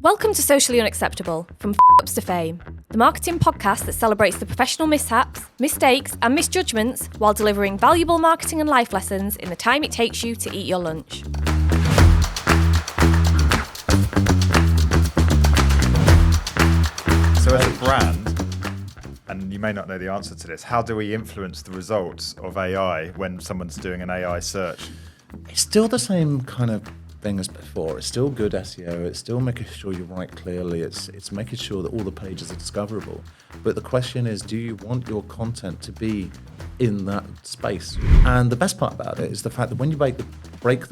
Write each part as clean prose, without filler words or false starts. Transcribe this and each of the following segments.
Welcome to Socially Unacceptable, from F***ups to Fame, the marketing podcast that celebrates the professional mishaps, mistakes and misjudgments while delivering valuable marketing and life lessons in the time it takes you to eat your lunch. So as a brand, and you may not know the answer to this, how do we influence the results of AI when someone's doing an AI search? It's still the same kind of thing as before. It's still good SEO. It's still making sure you write clearly. It's making sure that all the pages are discoverable. But the question is, do you want your content to be in that space? And the best part about it is the fact that when you break the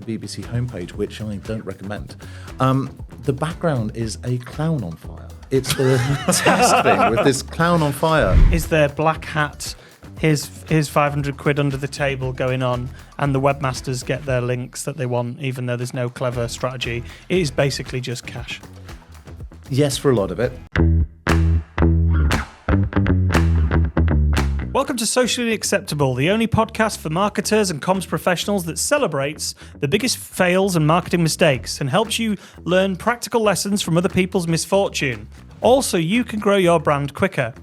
BBC homepage, which I don't recommend, the background is a clown on fire. It's the test thing with this clown on fire. Is there black hat? Here's 500 quid under the table going on, and the webmasters get their links that they want, even though there's no clever strategy. It is basically just cash. Yes, for a lot of it. Welcome to Socially Acceptable, the only podcast for marketers and comms professionals that celebrates the biggest fails and marketing mistakes and helps you learn practical lessons from other people's misfortune. Also, you can grow your brand quicker.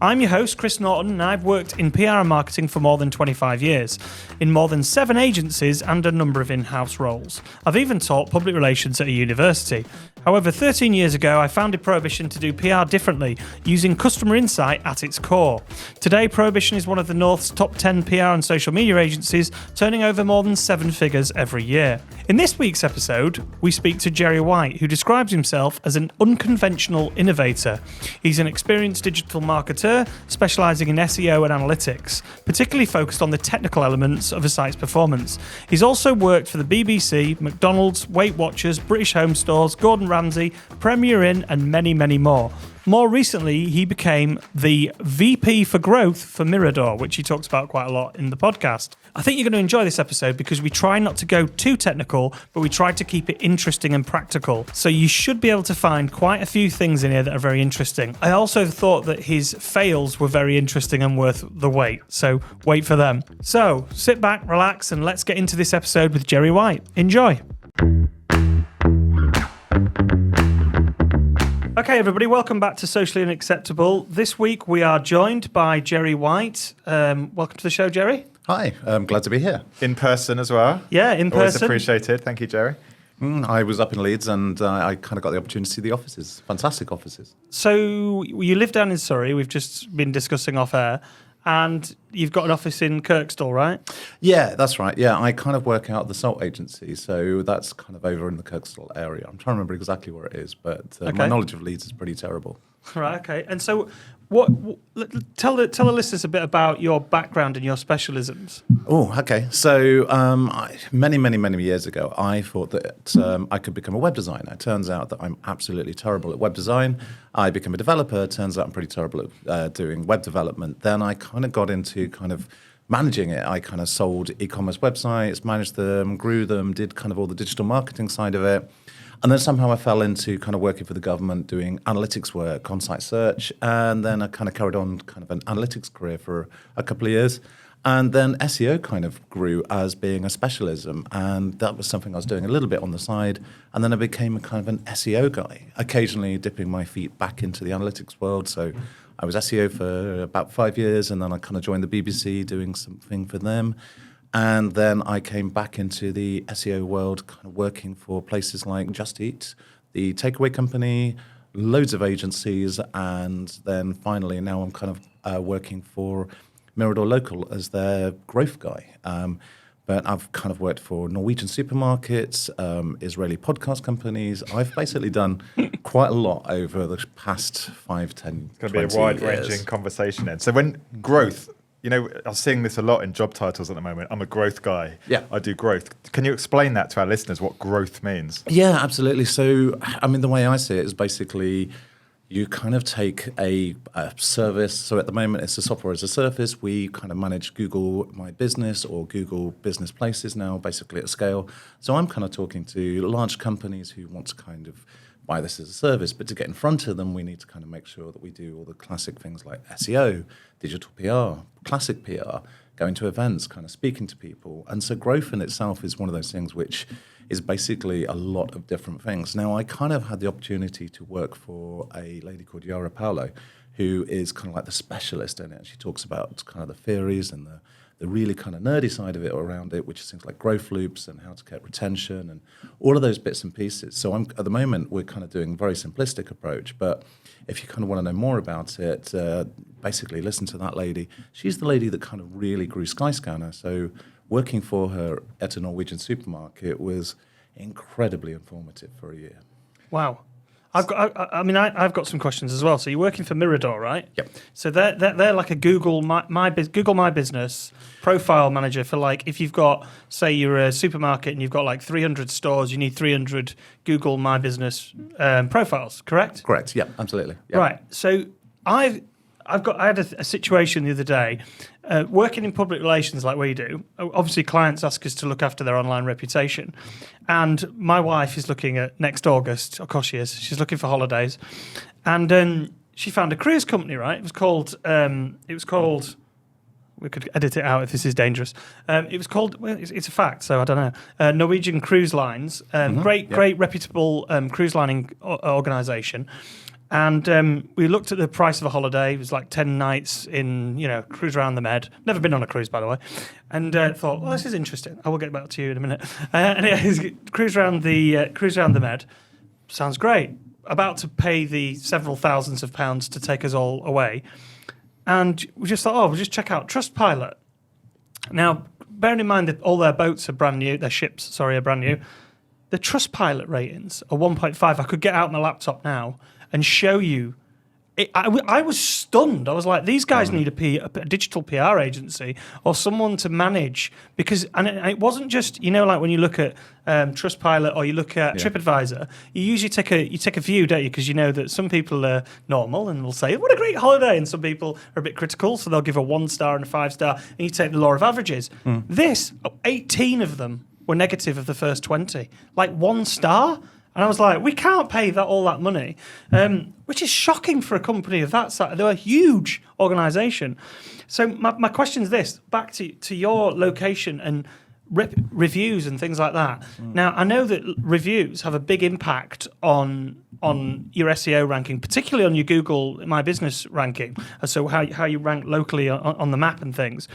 I'm your host, Chris Norton, and I've worked in PR and marketing for more than 25 years, in more than 7 agencies and a number of in-house roles. I've even taught public relations at a university. However, 13 years ago, I founded Prohibition to do PR differently, using customer insight at its core. Today, Prohibition is one of the North's top 10 PR and social media agencies, turning over more than 7 figures every year. In this week's episode, we speak to Gerry White, who describes himself as an unconventional innovator. He's an experienced digital marketer, specialising in SEO and analytics, particularly focused on the technical elements of a site's performance. He's also worked for the BBC, McDonald's, Weight Watchers, British Home Stores, Gordon Ramsay, Premier Inn, and many, many more. More recently, he became the VP for Growth for Mirador, which he talks about quite a lot in the podcast. I think you're going to enjoy this episode because we try not to go too technical, but we try to keep it interesting and practical. So you should be able to find quite a few things in here that are very interesting. I also thought that his fails were very interesting and worth the wait. So wait for them. So sit back, relax, and let's get into this episode with Gerry White. Enjoy. Okay, everybody, welcome back to Socially Unacceptable. This week we are joined by Gerry White. Welcome to the show, Gerry. Hi, I'm glad to be here. In person as well? Yeah, in Always person. appreciated. Thank you, Gerry. I was up in Leeds and I kind of got the opportunity to see the offices. Fantastic offices. So you live down in Surrey. We've just been discussing off air. And you've got an office in Kirkstall, right? Yeah, that's right. Yeah, I kind of work out the Salt Agency, so that's kind of over in the Kirkstall area. I'm trying to remember exactly where it is, but my knowledge of Leeds is pretty terrible. Right, okay. And so tell the listeners a bit about your background and your specialisms. Oh, okay. So many years ago, I thought that I could become a web designer. It turns out that I'm absolutely terrible at web design. I became a developer. It turns out I'm pretty terrible at doing web development. Then I kind of got into kind of managing it. I kind of sold e-commerce websites, managed them, grew them, did kind of all the digital marketing side of it. And then somehow I fell into kind of working for the government, doing analytics work, on-site search, and then I kind of carried on kind of an analytics career for a couple of years. And then SEO kind of grew as being a specialism, and that was something I was doing a little bit on the side. And then I became a kind of an SEO guy, occasionally dipping my feet back into the analytics world. So I was SEO for about 5 years, and then I kind of joined the BBC doing something for them. And then I came back into the SEO world, kind of working for places like Just Eat, the takeaway company, loads of agencies, and then finally now I'm kind of working for Mirador Local as their growth guy. But I've kind of worked for Norwegian supermarkets, Israeli podcast companies. I've basically done quite a lot over the past 5, 10, It's going 20 to be a wide-ranging years. conversation then. So when growth, you know, I'm seeing this a lot in job titles at the moment. I'm a growth guy. Yeah. I do growth. Can you explain that to our listeners, what growth means? Yeah, absolutely. So, I mean, the way I see it is basically you kind of take a service. So at the moment, it's a software as a service. We kind of manage Google My Business or Google Business Places now, basically at scale. So I'm kind of talking to large companies who want to kind of buy this as a service, but to get in front of them, we need to kind of make sure that we do all the classic things like SEO, digital PR, classic PR, going to events, kind of speaking to people. And so growth in itself is one of those things which is basically a lot of different things. Now, I kind of had the opportunity to work for a lady called Yara Paolo, who is kind of like the specialist in it. She talks about kind of the theories and the really kind of nerdy side of it around it, which is things like growth loops and how to get retention and all of those bits and pieces. So at the moment, we're kind of doing a very simplistic approach, but if you kind of want to know more about it, basically listen to that lady. She's the lady that kind of really grew Skyscanner. So working for her at a Norwegian supermarket was incredibly informative for a year. Wow. I've got some questions as well. So you're working for Mirador, right? Yep. So they're like a Google My Business profile manager for, like, if you've got, say you're a supermarket and you've got like 300 stores, you need 300 Google My Business profiles, correct? Correct. Yeah, absolutely. Yep. Right. So I had a situation the other day, working in public relations like we do. Obviously, clients ask us to look after their online reputation, and my wife is looking at next August. Of course, she is. She's looking for holidays, and she found a cruise company. Right, it was called. We could edit it out if this is dangerous. It was called. Well, it's a fact, so I don't know. Norwegian Cruise Lines, great reputable cruise lining organisation. And we looked at the price of a holiday. It was like 10 nights in, cruise around the Med. Never been on a cruise, by the way. And thought, well, this is interesting. I will get back to you in a minute. Cruise around the Med. Sounds great. About to pay the several thousands of pounds to take us all away. And we just thought, we'll just check out Trustpilot. Now, bearing in mind that all their boats are brand new, their ships, are brand new, the Trustpilot ratings are 1.5. I could get out my laptop now and show you. I was stunned. I was like, these guys need a digital PR agency or someone to manage, because it wasn't just, like when you look at Trustpilot or you look at TripAdvisor, you usually take a view, don't you? Because you know that some people are normal and will say, what a great holiday, and some people are a bit critical, so they'll give a 1-star and a 5-star, and you take the law of averages. 18 of them were negative of the first 20, like 1 star. And I was like, we can't pay all that money, which is shocking for a company of that size. They're a huge organisation. So my question is this, back to your location and reviews and things like that. Now, I know that reviews have a big impact on your SEO ranking, particularly on your Google My Business ranking, so how you rank locally on the map and things.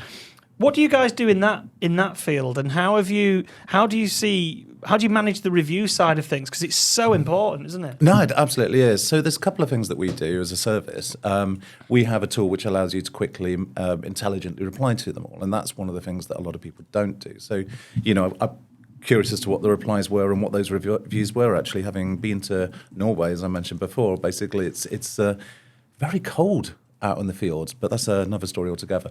What do you guys do in that field, and how do you manage the review side of things? Because it's so important, isn't it? No, it absolutely is. So there's a couple of things that we do as a service. We have a tool which allows you to quickly, intelligently reply to them all, and that's one of the things that a lot of people don't do. So, I'm curious as to what the replies were and what those reviews were. Actually, having been to Norway, as I mentioned before, basically it's very cold out in the fields, but that's another story altogether.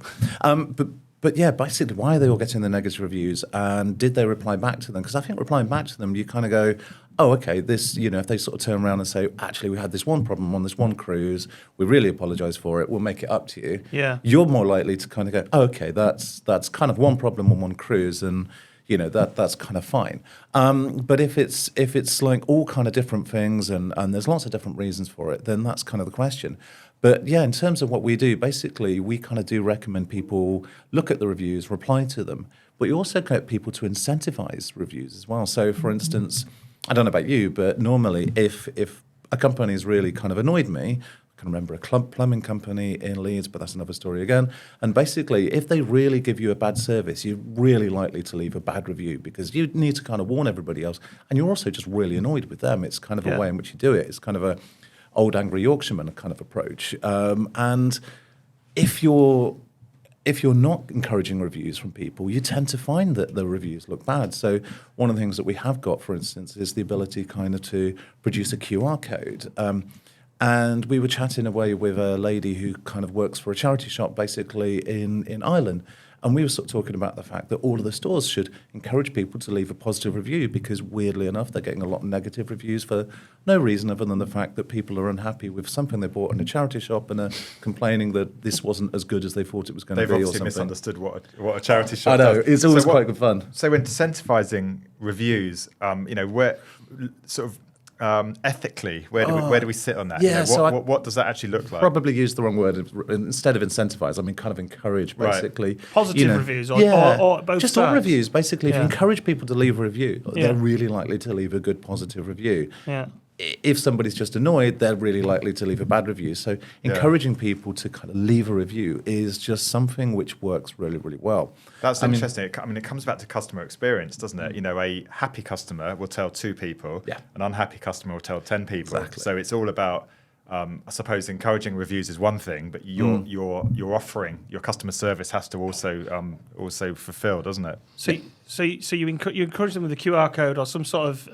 But yeah, basically, why are they all getting the negative reviews, and did they reply back to them? Because I think replying back to them, you kind of go, oh, okay, this, if they sort of turn around and say, actually, we had this one problem on this one cruise, we really apologise for it, we'll make it up to you. Yeah. You're more likely to kind of go, oh, okay, that's kind of one problem on one cruise, and that's kind of fine. But if it's like all kind of different things and there's lots of different reasons for it, then that's kind of the question. But yeah, in terms of what we do, basically, we kind of do recommend people look at the reviews, reply to them, but you also get people to incentivize reviews as well. So, for instance, I don't know about you, but normally if a company's really kind of annoyed me, I can remember a plumbing company in Leeds, but that's another story again. And basically, if they really give you a bad service, you're really likely to leave a bad review, because you need to kind of warn everybody else. And you're also just really annoyed with them. It's kind of a way in which you do it. It's kind of a old angry Yorkshireman kind of approach. And if you're not encouraging reviews from people, you tend to find that the reviews look bad. So one of the things that we have got, for instance, is the ability kind of to produce a QR code. And we were chatting away with a lady who kind of works for a charity shop basically in Ireland. And we were sort of talking about the fact that all of the stores should encourage people to leave a positive review, because weirdly enough, they're getting a lot of negative reviews for no reason other than the fact that people are unhappy with something they bought in a charity shop and are complaining that this wasn't as good as they thought it was going to be. They've obviously misunderstood what a charity shop I know, does. it's always quite good fun. So incentivizing reviews, where sort of ethically? Where do we sit on that? Yeah, What does that actually look like? Probably used the wrong word. Instead of incentivize, I mean kind of encourage, basically. Positive reviews or both just sides. all reviews, basically. If you Yeah. encourage people to leave a review, they're really likely to leave a good positive review. Yeah. If somebody's just annoyed, they're really likely to leave a bad review. So encouraging people to kind of leave a review is just something which works really, really well. That's interesting. It comes back to customer experience, doesn't it? You know, a happy customer will tell 2 people, an unhappy customer will tell 10 people. Exactly. So it's all about, I suppose, encouraging reviews is one thing, but your offering, your customer service has to also fulfill, doesn't it? So you encourage them with a QR code or some sort of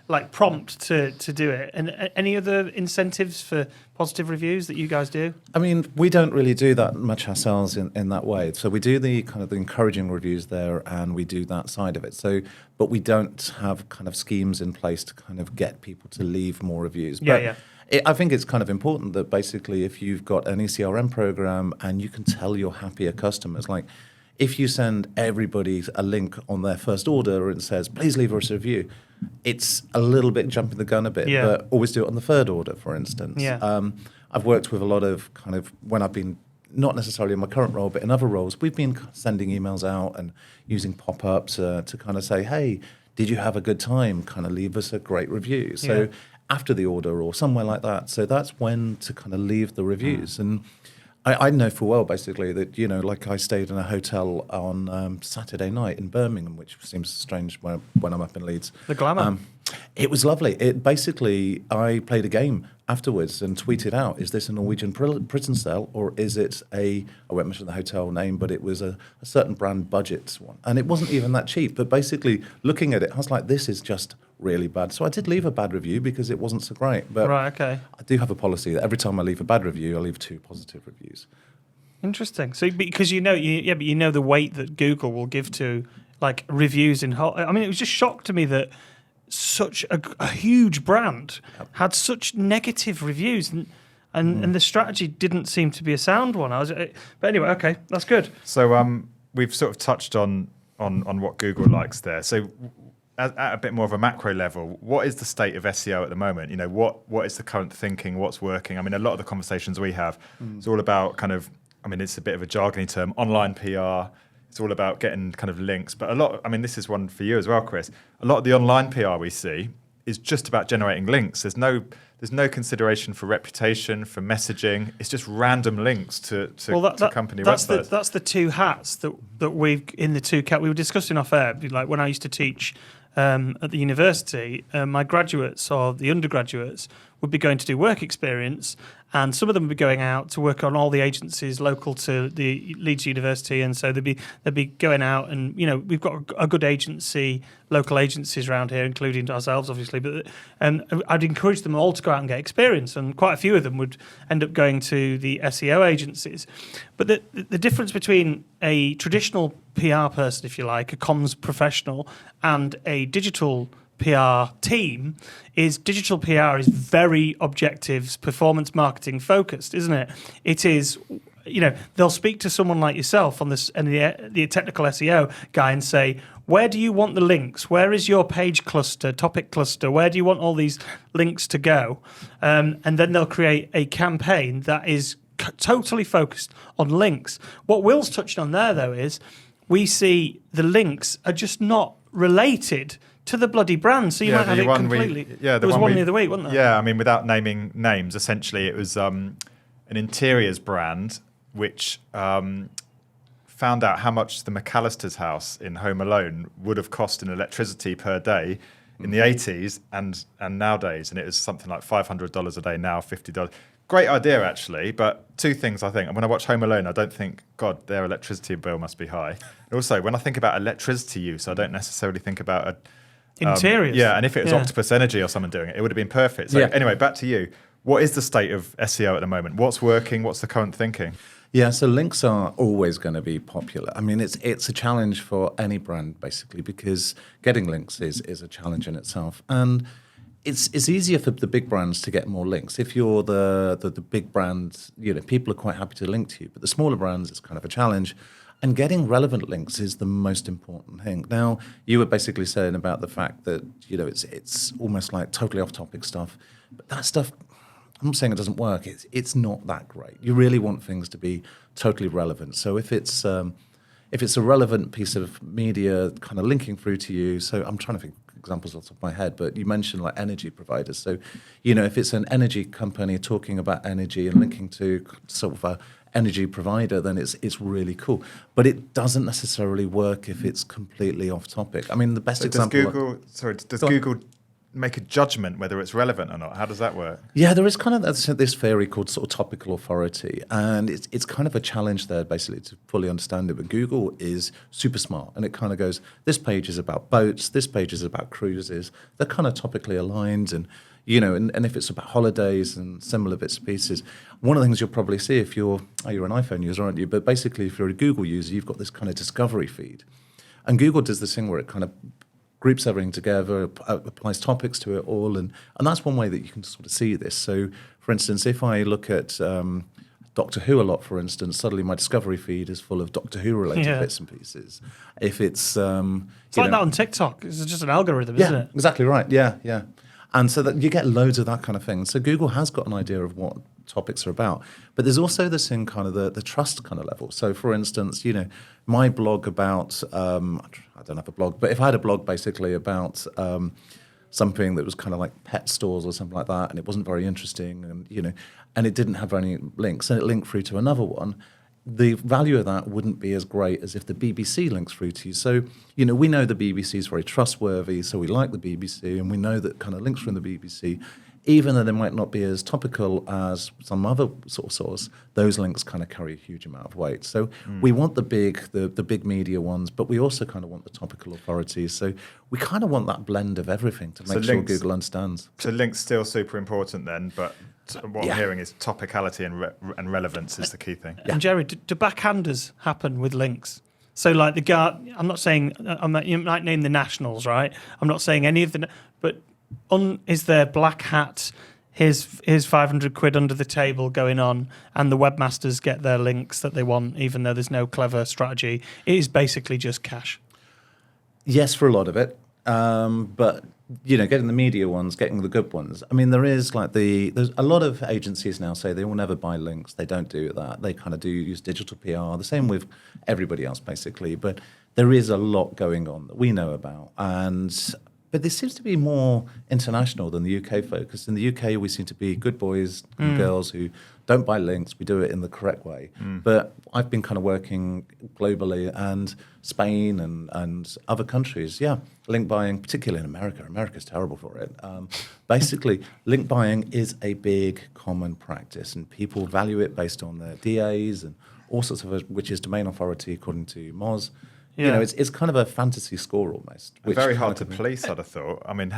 like prompt to do it. And any other incentives for positive reviews that you guys do? I mean, we don't really do that much ourselves in that way. So we do the kind of the encouraging reviews there, and we do that side of it. So, but we don't have kind of schemes in place to kind of get people to leave more reviews. But I think it's kind of important that basically if you've got an ECRM program and you can tell your happier customers, like if you send everybody a link on their first order and says, please leave us a review, it's a little bit jumping the gun a bit, but always do it on the third order, for instance. I've worked with a lot of kind of, when I've been, not necessarily in my current role, but in other roles, we've been sending emails out and using pop-ups to kind of say, hey, did you have a good time? Kind of leave us a great review. So after the order or somewhere like that. So that's when to kind of leave the reviews. And I know full well, basically, that, like I stayed in a hotel on Saturday night in Birmingham, which seems strange when I'm up in Leeds. The glamour. It was lovely. I played a game afterwards and tweeted out, is this a Norwegian prison cell or is it I won't mention the hotel name, but it was a certain brand budget one. And it wasn't even that cheap. But basically, looking at it, I was like, this is just really bad. So I did leave a bad review because it wasn't so great. But right, okay. I do have a policy that every time I leave a bad review, I leave 2 positive reviews. Interesting. So because you know the weight that Google will give to like reviews in whole. I mean, it was just shock to me that such a huge brand had such negative reviews, and the strategy didn't seem to be a sound one. But anyway, okay, that's good. So we've sort of touched on what Google likes there. So at a bit more of a macro level, what is the state of SEO at the moment? What is the current thinking? What's working? I mean, a lot of the conversations we have, it's all about kind of, I mean, it's a bit of a jargony term, online PR. It's all about getting kind of links. But this is one for you as well, Chris. A lot of the online PR we see is just about generating links. There's no consideration for reputation, for messaging. It's just random links to company websites. That's the 2 hats that we've in the 2 cat we were discussing off air. Like when I used to teach at the university, my graduates or the undergraduates would be going to do work experience, and some of them would be going out to work on all the agencies local to the Leeds University, and so they'd be going out, and we've got a good agency, local agencies around here, including ourselves, obviously. But I'd encourage them all to go out and get experience, and quite a few of them would end up going to the SEO agencies. But the difference between a traditional PR person, if you like, a comms professional, and a digital PR team is digital PR is very objective, performance marketing focused, isn't it? It is, they'll speak to someone like yourself on this and the technical SEO guy and say, where do you want the links? Where is your page cluster, topic cluster? Where do you want all these links to go? And then they'll create a campaign that is totally focused on links. What Will's touched on there, though, is we see the links are just not related to the bloody brand, so you might have it completely. There was one the other week, wasn't there? Yeah, I mean, without naming names, essentially it was an interiors brand which found out how much the McAllister's house in Home Alone would have cost in electricity per day in the 80s and nowadays, and it was something like $500 a day now, $50. Great idea, actually, but 2 things, I think. And when I watch Home Alone, I don't think, God, their electricity bill must be high. And also, when I think about electricity use, I don't necessarily think about interiors. And if it was Octopus Energy or someone doing it, it would have been perfect. So anyway, back to you. What is the state of SEO at the moment? What's working? What's the current thinking? Yeah, so links are always going to be popular. I mean, it's a challenge for any brand, basically, because getting links is a challenge in itself. And it's easier for the big brands to get more links. If you're the big brand, people are quite happy to link to you. But the smaller brands, it's kind of a challenge. And getting relevant links is the most important thing. Now, you were basically saying about the fact that, it's almost like totally off-topic stuff. But that stuff, I'm not saying it doesn't work. It's not that great. You really want things to be totally relevant. So if it's a relevant piece of media kind of linking through to you, so I'm trying to think examples off the top of my head, but you mentioned like energy providers. So, if it's an energy company talking about energy and linking to sort of a energy provider, then it's really cool. But it doesn't necessarily work if it's completely off topic. I mean, the best example. Does Google make a judgment whether it's relevant or not? How does that work? Yeah, there is kind of this theory called sort of topical authority, and it's kind of a challenge there basically to fully understand it. But Google is super smart, and it kind of goes, this page is about boats, this page is about cruises. They're kind of topically aligned, and and if it's about holidays and similar bits and pieces. One of the things you'll probably see if you're an iPhone user, aren't you? But basically, if you're a Google user, you've got this kind of discovery feed, and Google does this thing where it kind of groups everything together, applies topics to it all, and that's one way that you can sort of see this. So, for instance, if I look at Doctor Who a lot, for instance, suddenly my discovery feed is full of Doctor Who related bits and pieces. If it's like that on TikTok. It's just an algorithm, isn't it? Exactly right. Yeah. And so that you get loads of that kind of thing. So Google has got an idea of what topics are about. But there's also this thing, kind of the trust kind of level. So for instance, my blog about, I don't have a blog, but if I had a blog basically about something that was kind of like pet stores or something like that, and it wasn't very interesting, and it didn't have any links, and it linked through to another one, the value of that wouldn't be as great as if the BBC links through to you. So, we know the BBC is very trustworthy, so we like the BBC, and we know that kind of links from the BBC, even though they might not be as topical as some other sort of source, those links kind of carry a huge amount of weight. So we want the big media ones, but we also kind of want the topical authorities. So we kind of want that blend of everything to make sure Google understands. So links still super important then, but what I'm hearing is topicality and relevance is the key thing. And Gerry, do backhanders happen with links? So like I'm not saying, you might name the Nationals, right? I'm not saying any of but is there black hat, here's 500 quid under the table going on, and the webmasters get their links that they want, even though there's no clever strategy. It is basically just cash. Yes, for a lot of it. But, getting the media ones, getting the good ones. I mean, there's a lot of agencies now say they will never buy links. They don't do that. They kind of do use digital PR. The same with everybody else, basically. But there is a lot going on that we know about. But this seems to be more international than the UK focus. In the UK, we seem to be good boys and girls who don't buy links. We do it in the correct way. But I've been kind of working globally, and Spain and other countries, link buying, particularly in America. America's terrible for it. Basically, link buying is a big common practice, and people value it based on their DAs and all sorts of, which is domain authority according to Moz. Yeah. It's kind of a fantasy score almost. Very hard to police, I'd have thought. I mean,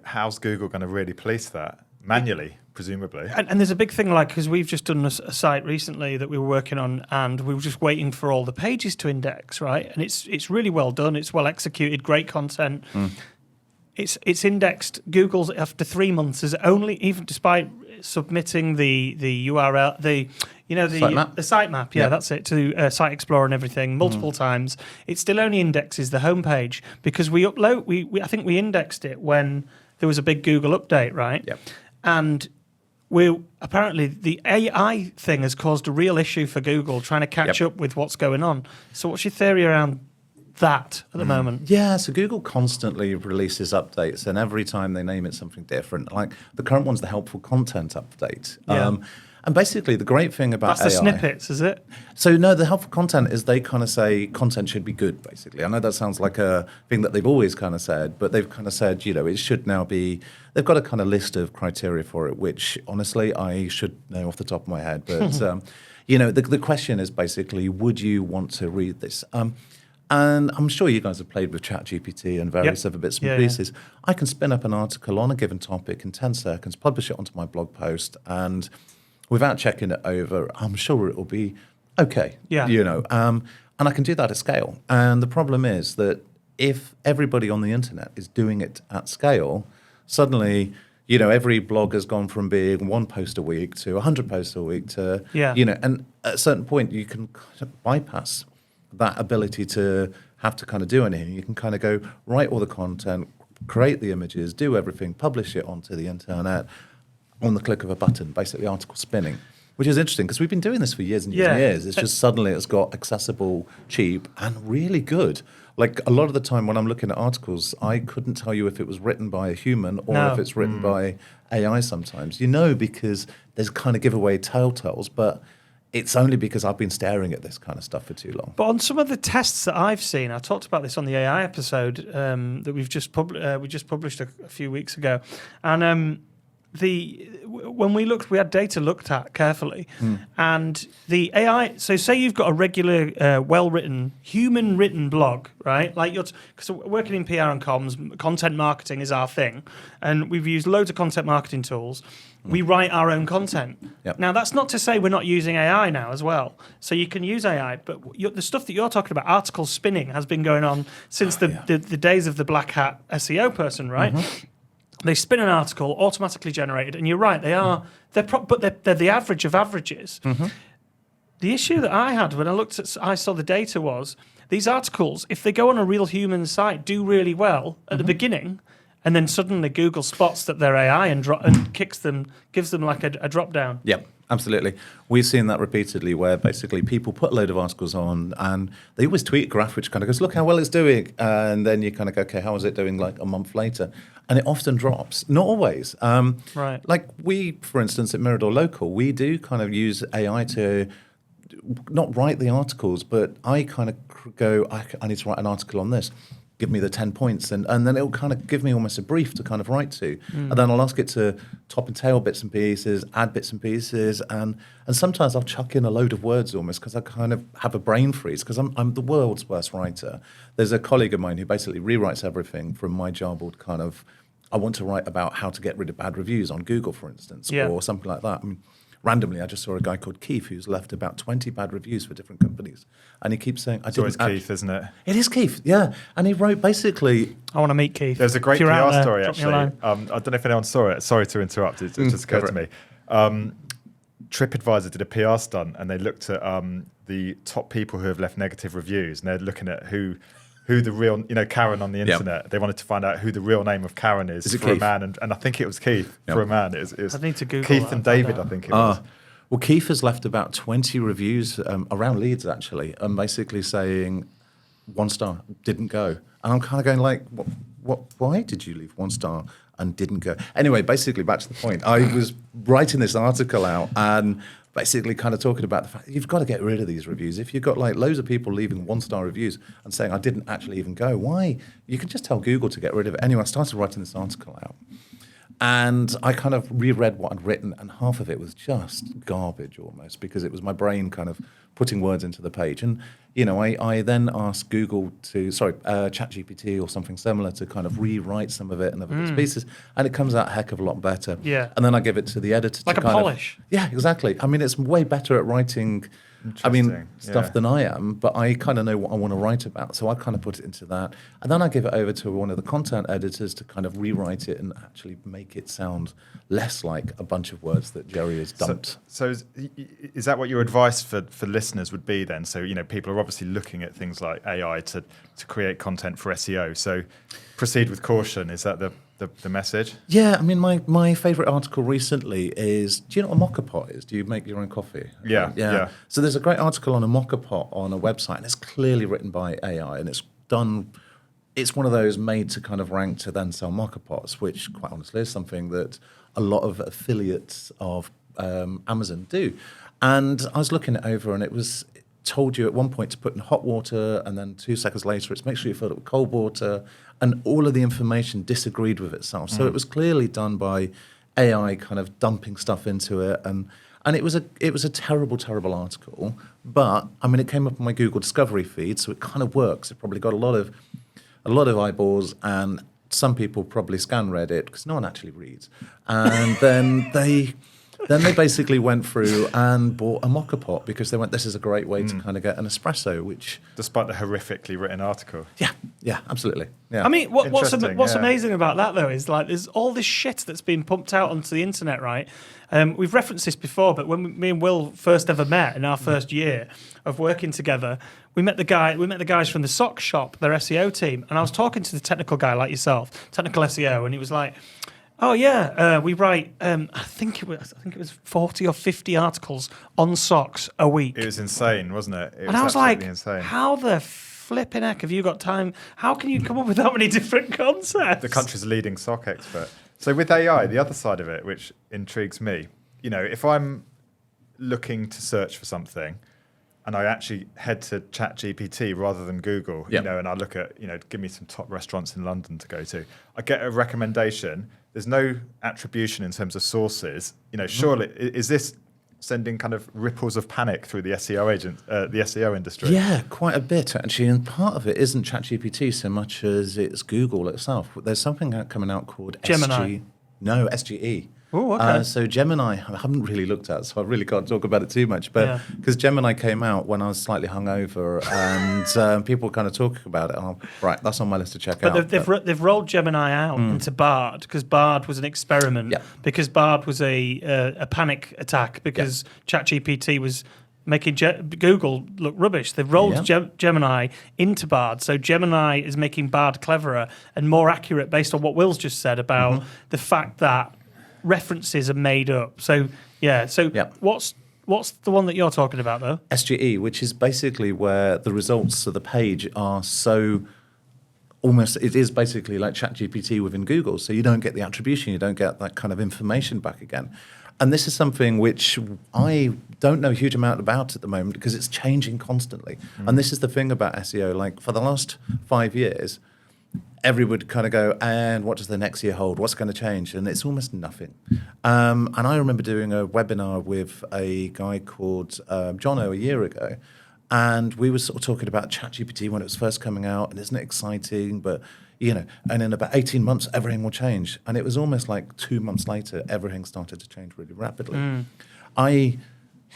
how's Google going to really police that? Manually, presumably. And there's a big thing, because we've just done a site recently that we were working on, and we were just waiting for all the pages to index, right? And it's really well done. It's well executed, great content. It's indexed. Google's after 3 months is only, even despite submitting the URL, the sitemap, that's it, to Site Explorer and everything multiple times, it still only indexes the homepage, because I think we indexed it when there was a big Google update, right? Yep. And apparently the AI thing has caused a real issue for Google trying to catch up with what's going on. So what's your theory around that at the moment? Yeah, so Google constantly releases updates, and every time they name it something different. Like the current one's the helpful content update. Yeah. And basically the great thing about That's the AI, snippets, is it? So no, the helpful content is they kind of say content should be good, basically. I know that sounds like a thing that they've always kind of said, but they've kind of said, it should now be, they've got a kind of list of criteria for it, which honestly I should know off the top of my head. But, the question is basically, would you want to read this? And I'm sure you guys have played with ChatGPT and various other bits and pieces. I can spin up an article on a given topic in 10 seconds, publish it onto my blog post, and without checking it over, I'm sure it will be okay. Yeah. And I can do that at scale. And the problem is that if everybody on the internet is doing it at scale, suddenly, every blog has gone from being 1 post a week to 100 posts a week to, and at a certain point you can kind of bypass that ability to have to kind of do anything. You can kind of go write all the content, create the images, do everything, publish it onto the internet on the click of a button, basically article spinning, which is interesting because we've been doing this for years and years and years. It's just suddenly it's got accessible, cheap, and really good. Like a lot of the time when I'm looking at articles, I couldn't tell you if it was written by a human or if it's written by AI sometimes. Because there's kind of giveaway telltales, but it's only because I've been staring at this kind of stuff for too long. But on some of the tests that I've seen, I talked about this on the AI episode that we just published a few weeks ago, and when we had data looked at carefully, and the AI. So say you've got a regular, well-written, human-written blog, right? Like because working in PR and comms, content marketing is our thing, and we've used loads of content marketing tools. We write our own content. Yep. Now, that's not to say we're not using AI now as well. So you can use AI, but the stuff that you're talking about, article spinning, has been going on since the days of the black hat SEO person, right? Mm-hmm. They spin an article, automatically generated, and you're right, they're the average of averages. Mm-hmm. The issue that I had when I saw the data was these articles, if they go on a real human site, do really well at the beginning. And then suddenly Google spots that they're AI and gives them like a drop down. Yeah, absolutely. We've seen that repeatedly where basically people put a load of articles on and they always tweet a graph which kind of goes, look how well it's doing. And then you kind of go, okay, how is it doing like a month later? And it often drops. Not always. Right. Like we, for instance, at Mirador Local, we do kind of use AI to not write the articles, but I kind of go, I need to write an article on this. Give me the 10 points, and then it'll kind of give me almost a brief to kind of write to. And then I'll ask it to top and tail bits and pieces, add bits and pieces, and sometimes I'll chuck in a load of words almost because I kind of have a brain freeze because I'm the world's worst writer. There's a colleague of mine who basically rewrites everything from my jarbled kind of, I want to write about how to get rid of bad reviews on Google, for instance, or something like that. I mean, randomly, I just saw a guy called Keith who's left about 20 bad reviews for different companies. And he keeps saying, It's always Keith, isn't it? It is Keith, yeah. And he wrote basically... I want to meet Keith. There's a great PR story, actually. I don't know if anyone saw it. Sorry to interrupt. It just occurred to me. TripAdvisor did a PR stunt, and they looked at the top people who have left negative reviews, and they're looking at who the real, Karen on the internet. They wanted to find out who the real name of Karen is for Keith? A man, and I think it was Keith for a man. It was I need to Google Keith that and David, I think it was. Well, Keith has left about 20 reviews around Leeds, actually, and basically saying 1 star, didn't go. And I'm kind of going like, why did you leave 1 star and didn't go? Anyway, basically, back to the point. I was writing this article out and basically kind of talking about the fact you've got to get rid of these reviews. If you've got like loads of people leaving 1-star reviews and saying, I didn't actually even go, why? You can just tell Google to get rid of it. Anyway, I started writing this article out. And I kind of reread what I'd written, and half of it was just garbage almost, because it was my brain kind of putting words into the page. And, I then asked Google ChatGPT or something similar to kind of rewrite some of it and other bits and pieces, and it comes out a heck of a lot better. Yeah. And then I give it to the editor like to a polish. Yeah, exactly. I mean, it's way better at writing stuff than I am, but I kind of know what I want to write about. So I kind of put it into that. And then I give it over to one of the content editors to kind of rewrite it and actually make it sound less like a bunch of words that Gerry has dumped. So is that what your advice for listeners would be then? So, people are obviously looking at things like AI to create content for SEO. So proceed with caution. Is that the message? Yeah, I mean, my favourite article recently is, do you know what a mocha pot is? Do you make your own coffee? Yeah. So there's a great article on a mocha pot on a website, and it's clearly written by AI, and it's one of those made to kind of rank to then sell mocha pots, which quite honestly is something that a lot of affiliates of Amazon do. And I was looking it over, and it told you at one point to put in hot water, and then 2 seconds later it's make sure you fill it with cold water, and all of the information disagreed with itself. So it was clearly done by AI kind of dumping stuff into it, and it was a terrible, terrible article. But I mean, it came up on my Google Discovery feed, so it kind of works. It probably got a lot of eyeballs, and some people probably scan read it because no one actually reads, and then they Then they basically went through and bought a mocha pot because they went, this is a great way to kind of get an espresso, which... Despite the horrifically written article. Yeah, absolutely. Yeah. I mean, what's Interesting, amazing about that, though, is like there's all this shit that's been pumped out onto the internet, right? We've referenced this before, but when me and Will first ever met in our first year of working together, we met the guys from the sock shop, their SEO team, and I was talking to the technical guy like yourself, technical SEO, and he was like, "Oh yeah, we write. I think it was 40 or 50 articles on socks a week." It was insane, wasn't it? And I was like, insane. "How the flipping heck have you got time? How can you come up with that many different concepts?" The country's leading sock expert. So with AI, the other side of it, which intrigues me, if I'm looking to search for something, and I actually head to ChatGPT rather than Google, and I look at, give me some top restaurants in London to go to. I get a recommendation. There's no attribution in terms of sources. Surely is this sending kind of ripples of panic through the SEO industry? Yeah, quite a bit actually. And part of it isn't ChatGPT so much as it's Google itself. There's something coming out called Gemini. SGE. Oh, okay. So Gemini, I haven't really looked at, so I really can't talk about it too much. But because Gemini came out when I was slightly hungover, and people were kind of talking about it, and right, that's on my list to check out. But they've rolled Gemini out into Bard because Bard was an experiment. Because Bard was a panic attack because ChatGPT was making Google look rubbish. They've rolled Gemini into Bard, so Gemini is making Bard cleverer and more accurate based on what Will's just said about the fact that references are made up. So what's the one that you're talking about though? SGE, which is basically where the results of the page are so almost, it is basically like ChatGPT within Google. So you don't get the attribution, you don't get that kind of information back again. And this is something which I don't know a huge amount about at the moment because it's changing constantly. And this is the thing about SEO. Like for the last 5 years, everybody would kind of go, and what does the next year hold? What's going to change? And it's almost nothing. And I remember doing a webinar with a guy called Jono a year ago, and we were sort of talking about ChatGPT when it was first coming out, and isn't it exciting? But, and in about 18 months, everything will change. And it was almost like 2 months later, everything started to change really rapidly. I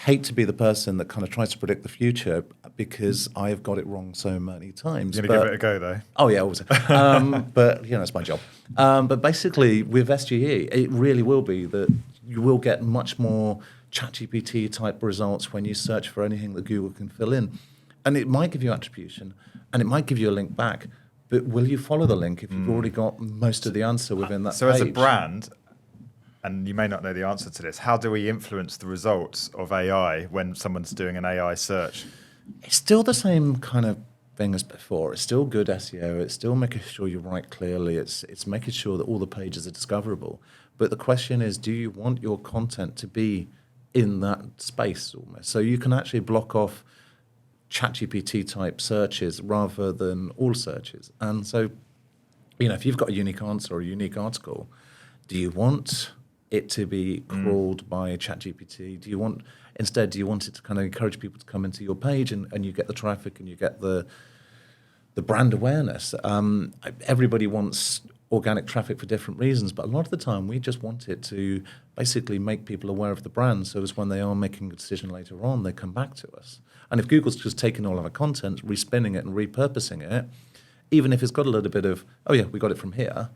hate to be the person that kind of tries to predict the future because I have got it wrong so many times. You're going to give it a go, though? Oh, yeah, always. But, it's my job. But basically, with SGE, it really will be that you will get much more ChatGPT-type results when you search for anything that Google can fill in. And it might give you attribution, and it might give you a link back, but will you follow the link if you've already got most of the answer within that So page? as a brand, and you may not know the answer to this, how do we influence the results of AI when someone's doing an AI search? It's still the same kind of thing as before. It's still good SEO. It's still making sure you write clearly. It's making sure that all the pages are discoverable. But the question is, do you want your content to be in that space almost? So you can actually block off ChatGPT type searches rather than all searches. And so, if you've got a unique answer or a unique article, do you want it to be crawled by ChatGPT? Do you want it to kind of encourage people to come into your page and you get the traffic and you get the brand awareness? Everybody wants organic traffic for different reasons, but a lot of the time we just want it to basically make people aware of the brand so as when they are making a decision later on, they come back to us. And if Google's just taking all of our content, respinning it and repurposing it, even if it's got a little bit of, oh yeah, we got it from here,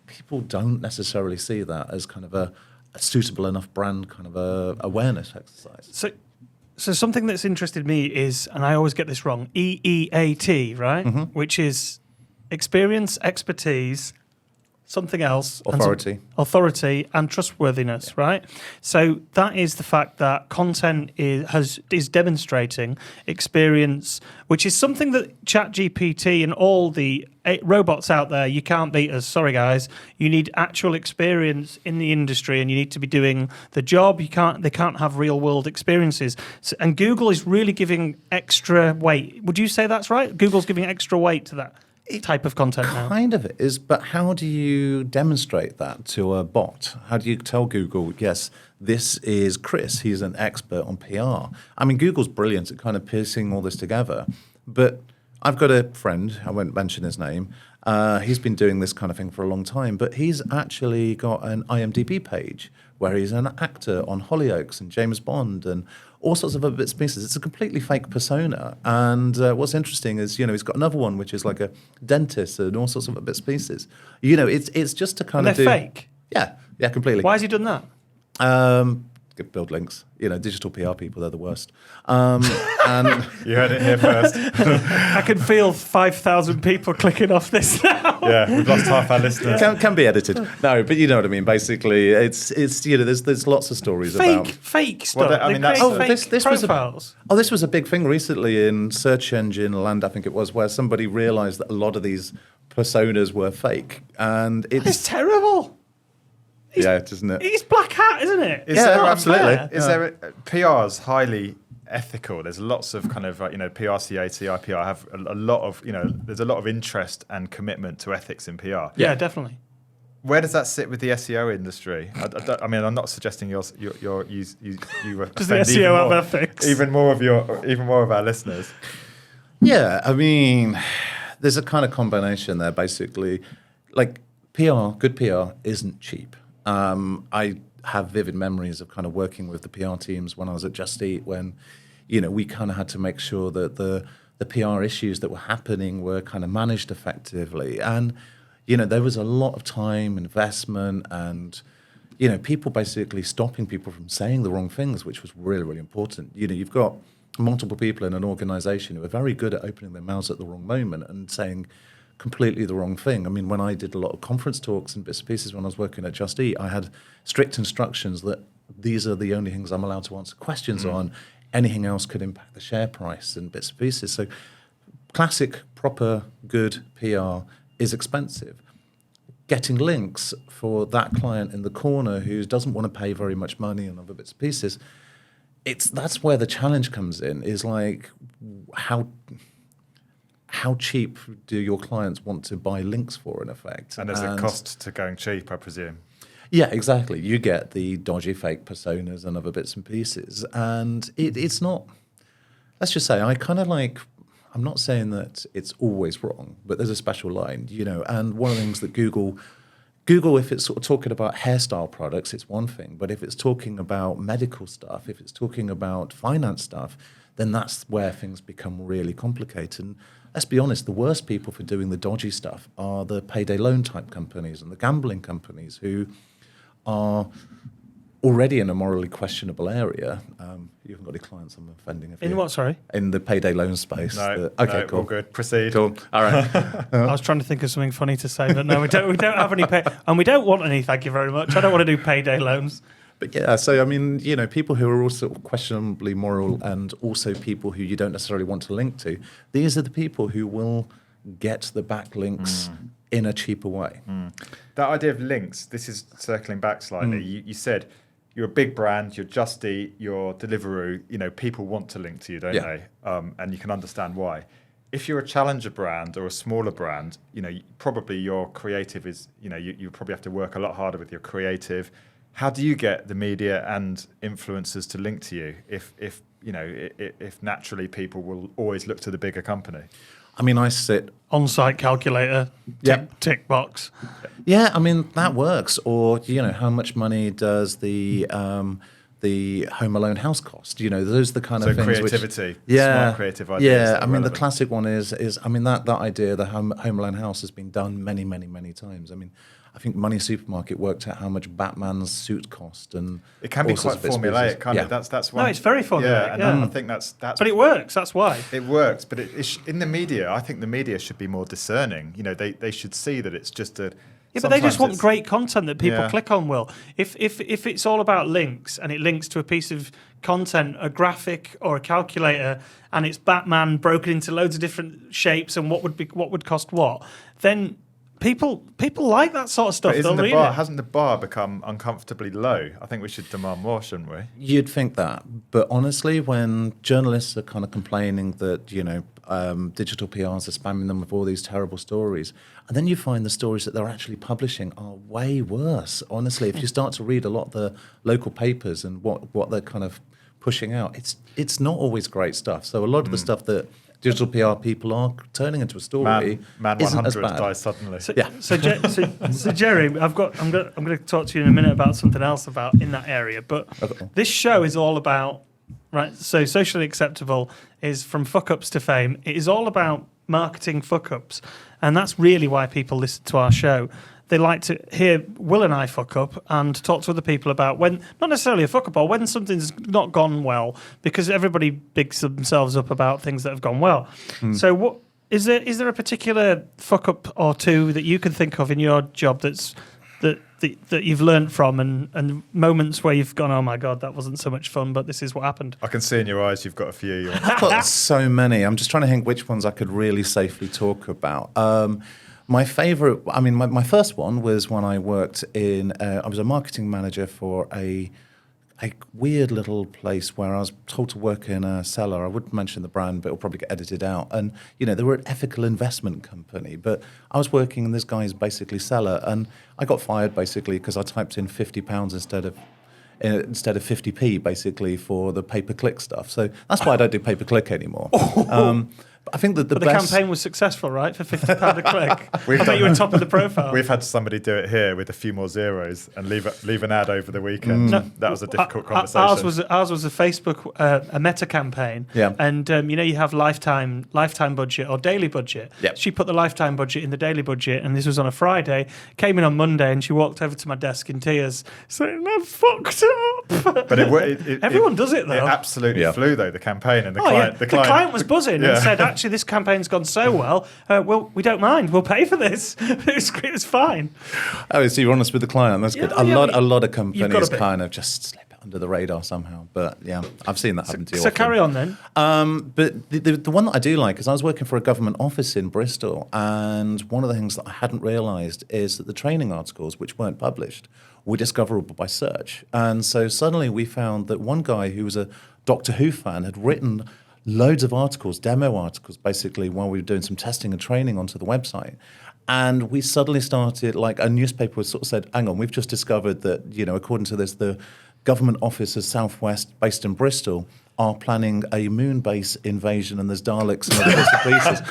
people don't necessarily see that as kind of a suitable enough brand kind of a awareness exercise. So something that's interested me is, and I always get this wrong, EEAT, right? Which is experience, expertise, something else. Authority and trustworthiness, right? So that is the fact that content is demonstrating experience, which is something that ChatGPT and all the robots out there, you can't beat us. Sorry, guys. You need actual experience in the industry, and you need to be doing the job. They can't have real world experiences. And Google is really giving extra weight. Would you say that's right? Google's giving extra weight to that type of content now. Kind of it is, but how do you demonstrate that to a bot? How do you tell Google, yes, this is Chris, he's an expert on PR? I mean, Google's brilliant at kind of piecing all this together, but I've got a friend, I won't mention his name, He's been doing this kind of thing for a long time, but he's actually got an IMDb page where he's an actor on Hollyoaks and James Bond and all sorts of other bits and pieces. It's a completely fake persona. And what's interesting is, he's got another one which is like a dentist and all sorts of other bits and pieces. It's just to kind And of they're fake? Yeah, completely. Why has he done that? Build links. Digital PR people, they're the worst. And You heard it here first. I can feel 5,000 people clicking off this now. Yeah, we've lost half our listeners. can be edited. No, but you know what I mean. Basically, it's there's lots of stories about Fake stuff. Well, I mean, that's- this was profiles. this was a big thing recently in search engine land, I think it was, where somebody realised that a lot of these personas were fake, and It's terrible. isn't it? He's black hat, isn't it? Is Yeah, there, absolutely. fair. Is there PR is highly ethical? There's lots of kind of PRCA, IPR have a lot of there's a lot of interest and commitment to ethics in PR. Yeah, definitely. Where does that sit with the SEO industry? I mean, I'm not suggesting you Does the offend SEO have ethics? even more of our listeners. Yeah, I mean, there's a kind of combination there, basically. Like good PR isn't cheap. I have vivid memories of kind of working with the PR teams when I was at Just Eat, when, we kind of had to make sure that the PR issues that were happening were kind of managed effectively. And, there was a lot of time, investment, and, people basically stopping people from saying the wrong things, which was really, really important. You've got multiple people in an organization who are very good at opening their mouths at the wrong moment and saying completely the wrong thing. I mean, when I did a lot of conference talks and bits and pieces when I was working at Just Eat, I had strict instructions that these are the only things I'm allowed to answer questions on. Anything else could impact the share price and bits and pieces. So classic, proper, good PR is expensive. Getting links for that client in the corner who doesn't want to pay very much money and other bits and pieces, that's where the challenge comes in, is like how cheap do your clients want to buy links for, in effect? And there's a cost to going cheap, I presume. Yeah, exactly. You get the dodgy fake personas and other bits and pieces. And it's not, let's just say, I'm not saying that it's always wrong, but there's a special line, and one of the things that Google, if it's sort of talking about hairstyle products, it's one thing. But if it's talking about medical stuff, if it's talking about finance stuff, then that's where things become really complicated. And let's be honest, the worst people for doing the dodgy stuff are the payday loan type companies and the gambling companies who are already in a morally questionable area. You haven't got any clients I'm offending. In what, sorry? In the payday loan space. No, Okay, no, cool. all good. Proceed. Cool. All right. I was trying to think of something funny to say, but no, we don't have any and we don't want any, thank you very much. I don't want to do payday loans. But yeah, so I mean, people who are also questionably moral and also people who you don't necessarily want to link to, these are the people who will get the backlinks in a cheaper way. That idea of links, this is circling back slightly. You said you're a big brand, you're Just Eat, you're Deliveroo, people want to link to you, don't they? And you can understand why. If you're a challenger brand or a smaller brand, probably your creative is, you probably have to work a lot harder with your creative. How do you get the media and influencers to link to you if naturally people will always look to the bigger company? I mean, I sit On-site calculator, tick box. Yeah, I mean that works. Or how much money does the Home Alone house cost? Those are the kind of things. Creativity, smart creative ideas. Yeah, I mean the classic one is that idea, the Home Alone house has been done many, many, many times. I mean, I think Money Supermarket worked out how much Batman's suit cost, and it can be quite formulaic, can't it? That's one. No, it's very formulaic. Yeah, and I think that's. But it works. That's why it works. But in the media, I think the media should be more discerning. They should see that it's just a. Yeah, but they just want great content that people click on, Will. If it's all about links and it links to a piece of content, a graphic or a calculator, and it's Batman broken into loads of different shapes and what would cost what, then people like that sort of stuff. But hasn't the bar become uncomfortably low? I think we should demand more, shouldn't we? You'd think that, but honestly, when journalists are kind of complaining that digital PRs are spamming them with all these terrible stories, and then you find the stories that they're actually publishing are way worse. Honestly, if you start to read a lot of the local papers and what they're kind of pushing out, it's not always great stuff. So a lot of the stuff that digital PR people are turning into a story Man isn't as 100 bad. dies suddenly. So Gerry, I'm going to talk to you in a minute about something else about in that area. But this show is all about So socially acceptable is from fuck ups to fame. It is all about marketing fuck ups, and that's really why people listen to our show. They like to hear Will and I fuck up and talk to other people about when, not necessarily a fuck up, or when something's not gone well, because everybody bigs themselves up about things that have gone well. So what is there a particular fuck up or two that you can think of in your job that you've learned from, and moments where you've gone, oh my God, that wasn't so much fun, but this is what happened? I can see in your eyes you've got a few. I've got so many. I'm just trying to think which ones I could really safely talk about. My favourite, my first one was when I worked I was a marketing manager for a weird little place where I was told to work in a cellar. I wouldn't mention the brand, but it'll probably get edited out. And, they were an ethical investment company, but I was working in this guy's basically cellar, and I got fired basically because I typed in £50 instead of 50p basically for the pay-per-click stuff. So that's why I don't do pay-per-click anymore. I think that the campaign was successful, right? For £50 a click. I bet you were top of the profile. We've had somebody do it here with a few more zeros and leave an ad over the weekend. That was a difficult conversation. Ours was a Facebook, a Meta campaign. Yeah. And you have lifetime budget or daily budget. Yep. She put the lifetime budget in the daily budget, and this was on a Friday. Came in on Monday, and she walked over to my desk in tears, saying, "I'm fucked up." But everyone does it though. It absolutely flew though, the campaign, and the client was buzzing and said, "Actually, this campaign's gone so well. We don't mind. We'll pay for this." It was fine. Oh, so you're honest with the client. That's good. A lot of companies kind of just slip it under the radar somehow. But yeah, I've seen that happen to you. So carry on then. But the one that I do like is I was working for a government office in Bristol, and one of the things that I hadn't realised is that the training articles, which weren't published, were discoverable by search. And so suddenly we found that one guy who was a Doctor Who fan had written loads of articles, demo articles, basically, while we were doing some testing and training onto the website. And we suddenly started, like a newspaper sort of said, hang on, we've just discovered that, according to this, the government office of Southwest, based in Bristol, are planning a moon base invasion, and there's Daleks and other bits and pieces.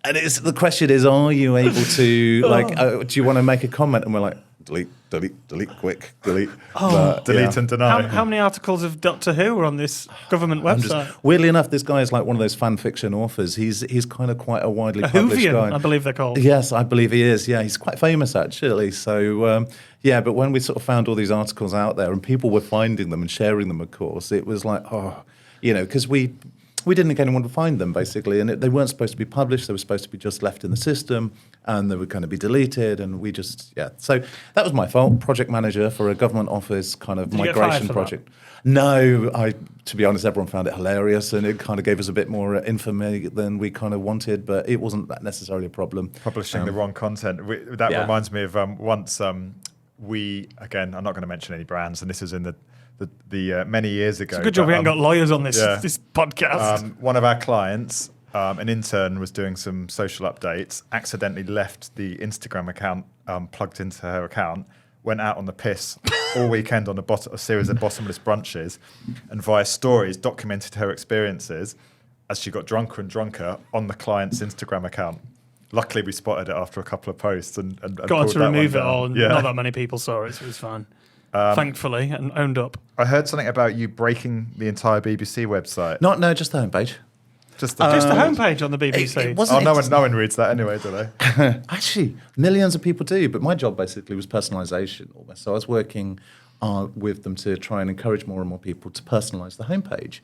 And the question is, are you able to, do you want to make a comment? And we're like, delete, quick, delete. Delete and deny. How many articles of Doctor Who were on this government website? Weirdly enough, this guy is like one of those fan fiction authors. He's kind of quite a widely published guy. I believe they're called. Yes, I believe he is. Yeah, he's quite famous actually. So but when we sort of found all these articles out there and people were finding them and sharing them, of course, it was like, because we didn't get anyone to find them, basically, and they weren't supposed to be published. They were supposed to be just left in the system, and they were going to be deleted, and we just, So that was my fault. Project manager for a government office kind of migration project. No, to be honest, everyone found it hilarious, and it kind of gave us a bit more infamy than we kind of wanted, but it wasn't necessarily a problem. Publishing the wrong content. That reminds me of once we, again, I'm not going to mention any brands, and this is in the many years ago. It's a good job we haven't got lawyers on this podcast. One of our clients, an intern, was doing some social updates, accidentally left the Instagram account plugged into her account, went out on the piss all weekend on a series of bottomless brunches, and via stories documented her experiences as she got drunker and drunker on the client's Instagram account. Luckily, we spotted it after a couple of posts and got on to remove it all. Not that many people saw it, so it was fine. Thankfully, and owned up. I heard something about you breaking the entire BBC website. No, just the homepage. Just the homepage on the BBC. No one reads that anyway, do they? Actually, millions of people do. But my job basically was personalisation. Almost. So I was working with them to try and encourage more and more people to personalise the homepage.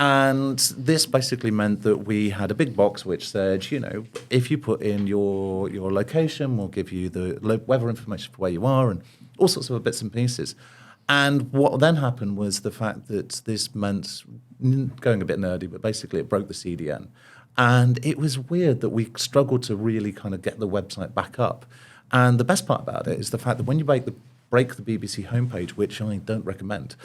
And this basically meant that we had a big box which said, if you put in your location, we'll give you the weather information for where you are and all sorts of bits and pieces. And what then happened was the fact that this meant, going a bit nerdy, but basically it broke the CDN. And it was weird that we struggled to really kind of get the website back up. And the best part about it is the fact that when you break the BBC homepage, which I don't recommend,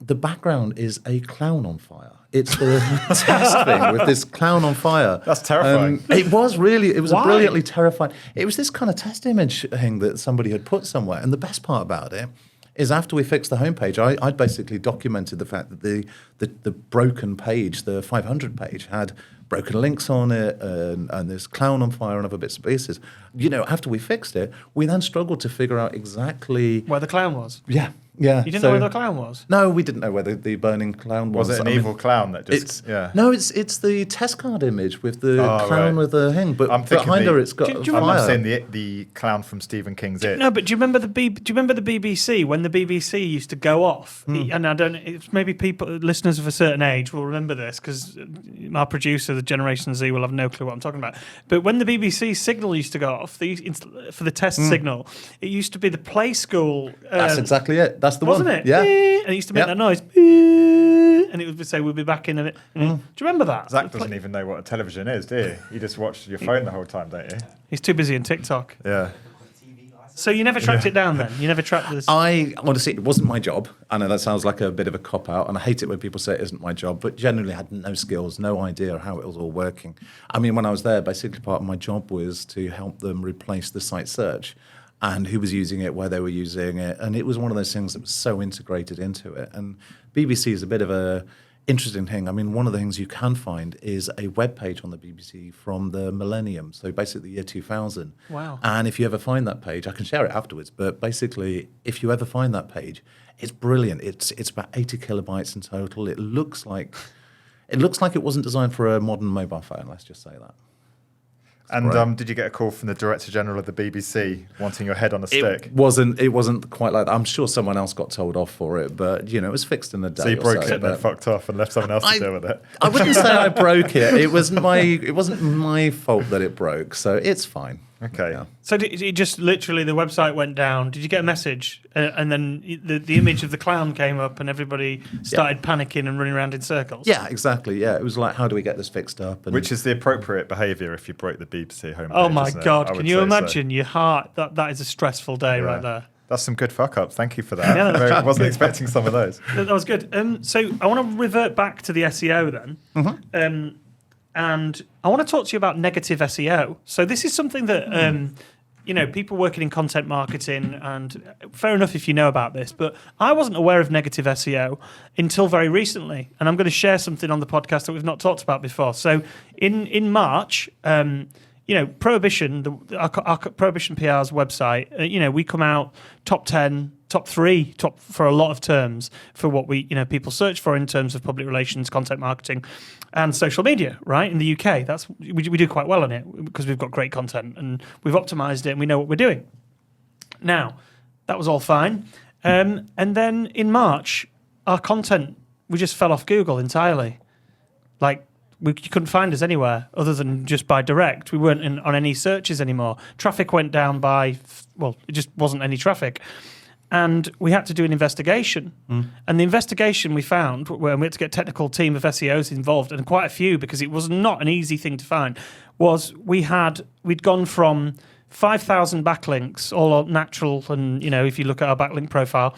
the background is a clown on fire. It's the test thing with this clown on fire. That's terrifying. It was a brilliantly terrifying. It was this kind of test image thing that somebody had put somewhere. And the best part about it is after we fixed the homepage, I basically documented the fact that the broken page, the 500 page, had broken links on it and this clown on fire and other bits and pieces. After we fixed it, we then struggled to figure out exactly where the clown was. Yeah. You didn't know where the clown was? No, we didn't know where the burning clown was. Was it an evil clown that just... No, it's the test card image with the clown right. with the thing, but I'm thinking behind her it's got fire. I'm saying the clown from Stephen King's It. No, but do you remember the BBC when the BBC used to go off? And I don't. It's maybe listeners of a certain age will remember this because our producer, the Generation Z, will have no clue what I'm talking about. But when the BBC signal used to go off for the test signal, it used to be the Play School. That's exactly it. That's the wasn't one. It? Yeah. And it used to make that noise. And it would say, we'll be back in a minute. Do you remember that? Zach doesn't even know what a television is, do you? You just watch your phone the whole time, don't you? He's too busy in TikTok. Yeah. So you never tracked it down then? You never tracked this? Honestly, it wasn't my job. I know that sounds like a bit of a cop-out, and I hate it when people say it isn't my job, but generally I had no skills, no idea how it was all working. I mean, when I was there, basically part of my job was to help them replace the site search and who was using it, where they were using it. And it was one of those things that was so integrated into it. And BBC is a bit of a interesting thing. I mean, one of the things you can find is a web page on the BBC from the millennium, so basically the year 2000. Wow. And if you ever find that page, I can share it afterwards, but basically, if you ever find that page, it's brilliant. It's about 80 kilobytes in total. It looks like it wasn't designed for a modern mobile phone, let's just say that. And did you get a call from the Director General of the BBC wanting your head on a stick? It wasn't quite like that. I'm sure someone else got told off for it, but it was fixed in a day. So you broke it and but then fucked off and left someone else to deal with it? I wouldn't say I broke it. It wasn't my fault that it broke, so it's fine. Okay. Yeah. So it just literally the website went down. Did you get a message? And then the image of the clown came up and everybody started panicking and running around in circles? Yeah, exactly. Yeah, it was like, how do we get this fixed up? And Which is the appropriate behaviour if you broke the BBC homepage. Oh my isn't it? God, I can would you say imagine your heart? That is a stressful day right there. That's some good fuck-ups. Thank you for that. Yeah, I wasn't expecting some of those. That was good. So I want to revert back to the SEO then. Mm-hmm. And I want to talk to you about negative SEO. So this is something that people working in content marketing, and fair enough if you know about this, but I wasn't aware of negative SEO until very recently, and I'm going to share something on the podcast that we've not talked about before. So in March, Prohibition, our Prohibition PR's website, we come out top 10, top 3, top for a lot of terms for what people search for in terms of public relations, content marketing, and social media. Right in the UK, we do quite well on it because we've got great content and we've optimized it and we know what we're doing. Now, that was all fine, and then in March, our content we just fell off Google entirely, like. You couldn't find us anywhere other than just by direct. We weren't on any searches anymore. Traffic went down it just wasn't any traffic. And we had to do an investigation. And the investigation we found, where we had to get a technical team of SEOs involved, and quite a few because it was not an easy thing to find, was we'd gone from 5,000 backlinks, all natural, and if you look at our backlink profile,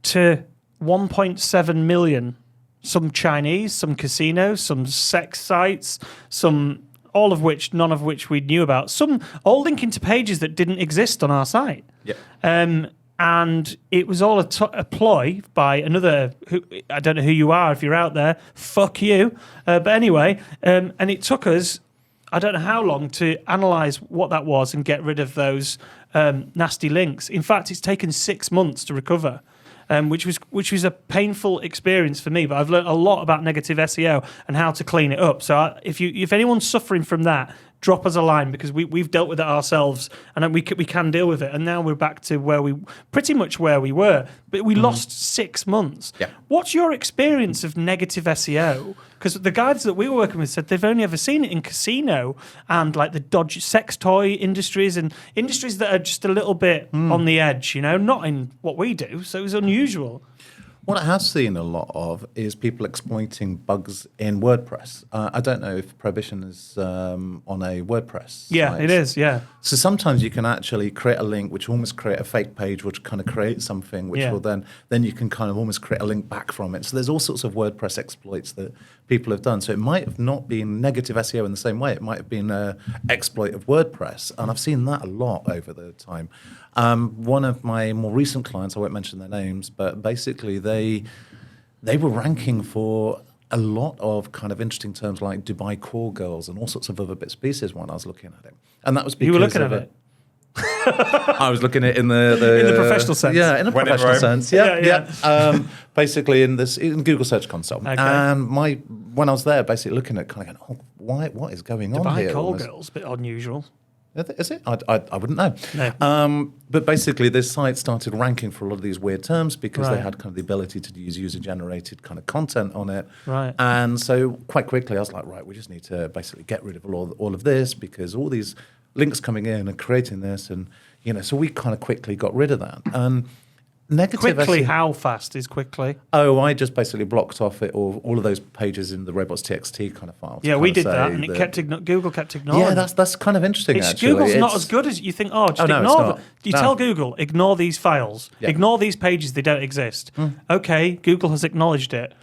to 1.7 million. Some Chinese, some casinos, some sex sites, none of which we knew about. Some all linking to pages that didn't exist on our site. Yep. And it was all a ploy by another, I don't know who you are, if you're out there, fuck you. But anyway, and it took us, I don't know how long, to analyse what that was and get rid of those nasty links. In fact, it's taken 6 months to recover. Which was a painful experience for me, but I've learned a lot about negative SEO and how to clean it up. So if anyone's suffering from that, drop us a line because we've dealt with it ourselves and we can deal with it. And now we're back to pretty much where we were, but we lost 6 months. Yeah. What's your experience of negative SEO? Because the guys that we were working with said they've only ever seen it in casino and like the dodgy sex toy industries and industries that are just a little bit on the edge, not in what we do. So it was unusual. What I have seen a lot of is people exploiting bugs in WordPress. I don't know if Prohibition is on a WordPress Yeah, site. it is, yeah. So sometimes you can actually create a link which almost create a fake page which kind of create something which will then you can kind of almost create a link back from it. So there's all sorts of WordPress exploits that people have done. So it might have not been negative SEO in the same way. It might have been an exploit of WordPress. And I've seen that a lot over the time. One of my more recent clients, I won't mention their names, but basically they were ranking for a lot of kind of interesting terms like Dubai call girls and all sorts of other bits and pieces when I was looking at it. And that was because You were looking at it? I was looking at it in the in the professional sense. Yeah, in a When in professional Rome. sense. Yeah. Basically in Google Search Console. Okay. And when I was there, basically looking at kind of going, what is going on Dubai here? call Almost. girls, a bit unusual. Is it? I wouldn't know. No. But basically, this site started ranking for a lot of these weird terms because they Right. had kind of the ability to use user-generated kind of content on it. Right. And so quite quickly, I was like, right, we just need to basically get rid of all of this because all these links coming in and creating this, and so we kind of quickly got rid of that. And negative Quickly, SEO how fast is quickly? Oh, I just basically blocked off all of those pages in the robots.txt kind of file. to Yeah, we kind of did that, say and Google kept ignoring. Yeah, that's kind of interesting. Actually, Google's not as good as you think. Oh, just no, it's ignore not. them. You No. tell Google, ignore these files, Yeah. ignore these pages, they don't exist. Okay, Google has acknowledged it.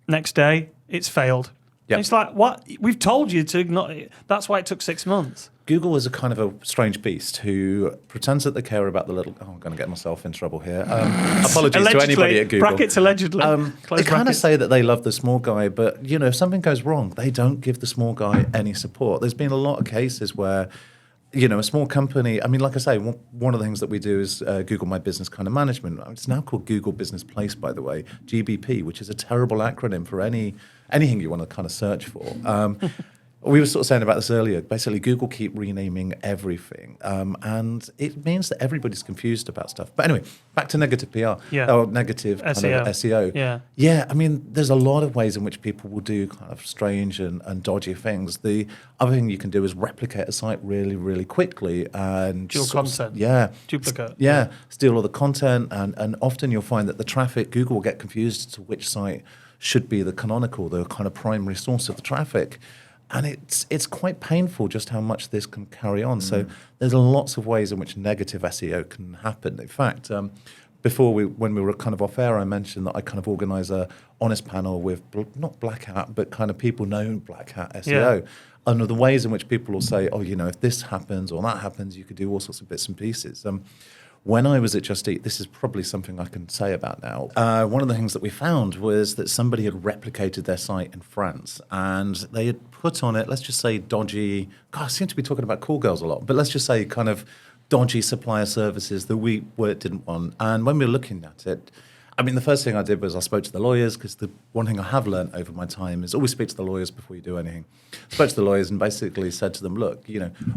Next day, it's failed. Yeah. It's like, what? We've told you to ignore it. That's why it took 6 months. Google is a kind of a strange beast who pretends that they care about the little. Oh, I'm going to get myself in trouble here. Apologies to anybody at Google. Brackets allegedly. They Close kind of brackets. say that they love the small guy, but if something goes wrong, they don't give the small guy any support. There's been a lot of cases where, a small company. I mean, like I say, one of the things that we do is Google My Business kind of management. It's now called Google Business Place, by the way, GBP, which is a terrible acronym for anything you want to kind of search for. We were sort of saying about this earlier. Basically, Google keep renaming everything, and it means that everybody's confused about stuff. But anyway, back to negative PR or negative kind of SEO. Yeah. I mean, there's a lot of ways in which people will do kind of strange and dodgy things. The other thing you can do is replicate a site really, really quickly and Dual content. Duplicate. Yeah, steal all the content, and often you'll find that the traffic, Google will get confused as to which site should be the canonical, the kind of primary source of the traffic. And it's quite painful just how much this can carry on. So there's lots of ways in which negative SEO can happen. In fact, before when we were kind of off air, I mentioned that I kind of organise a honest panel with not Black Hat, but kind of people known Black Hat SEO. And the ways in which people will say, oh, if this happens or that happens, you could do all sorts of bits and pieces. When I was at Just Eat, this is probably something I can say about now. One of the things that we found was that somebody had replicated their site in France, and they had put on it, let's just say dodgy, God, I seem to be talking about call girls a lot, but let's just say kind of dodgy supplier services that we didn't want. And when we were looking at it, I mean, the first thing I did was I spoke to the lawyers, because the one thing I have learned over my time is always speak to the lawyers before you do anything. Spoke to the lawyers and basically said to them, look,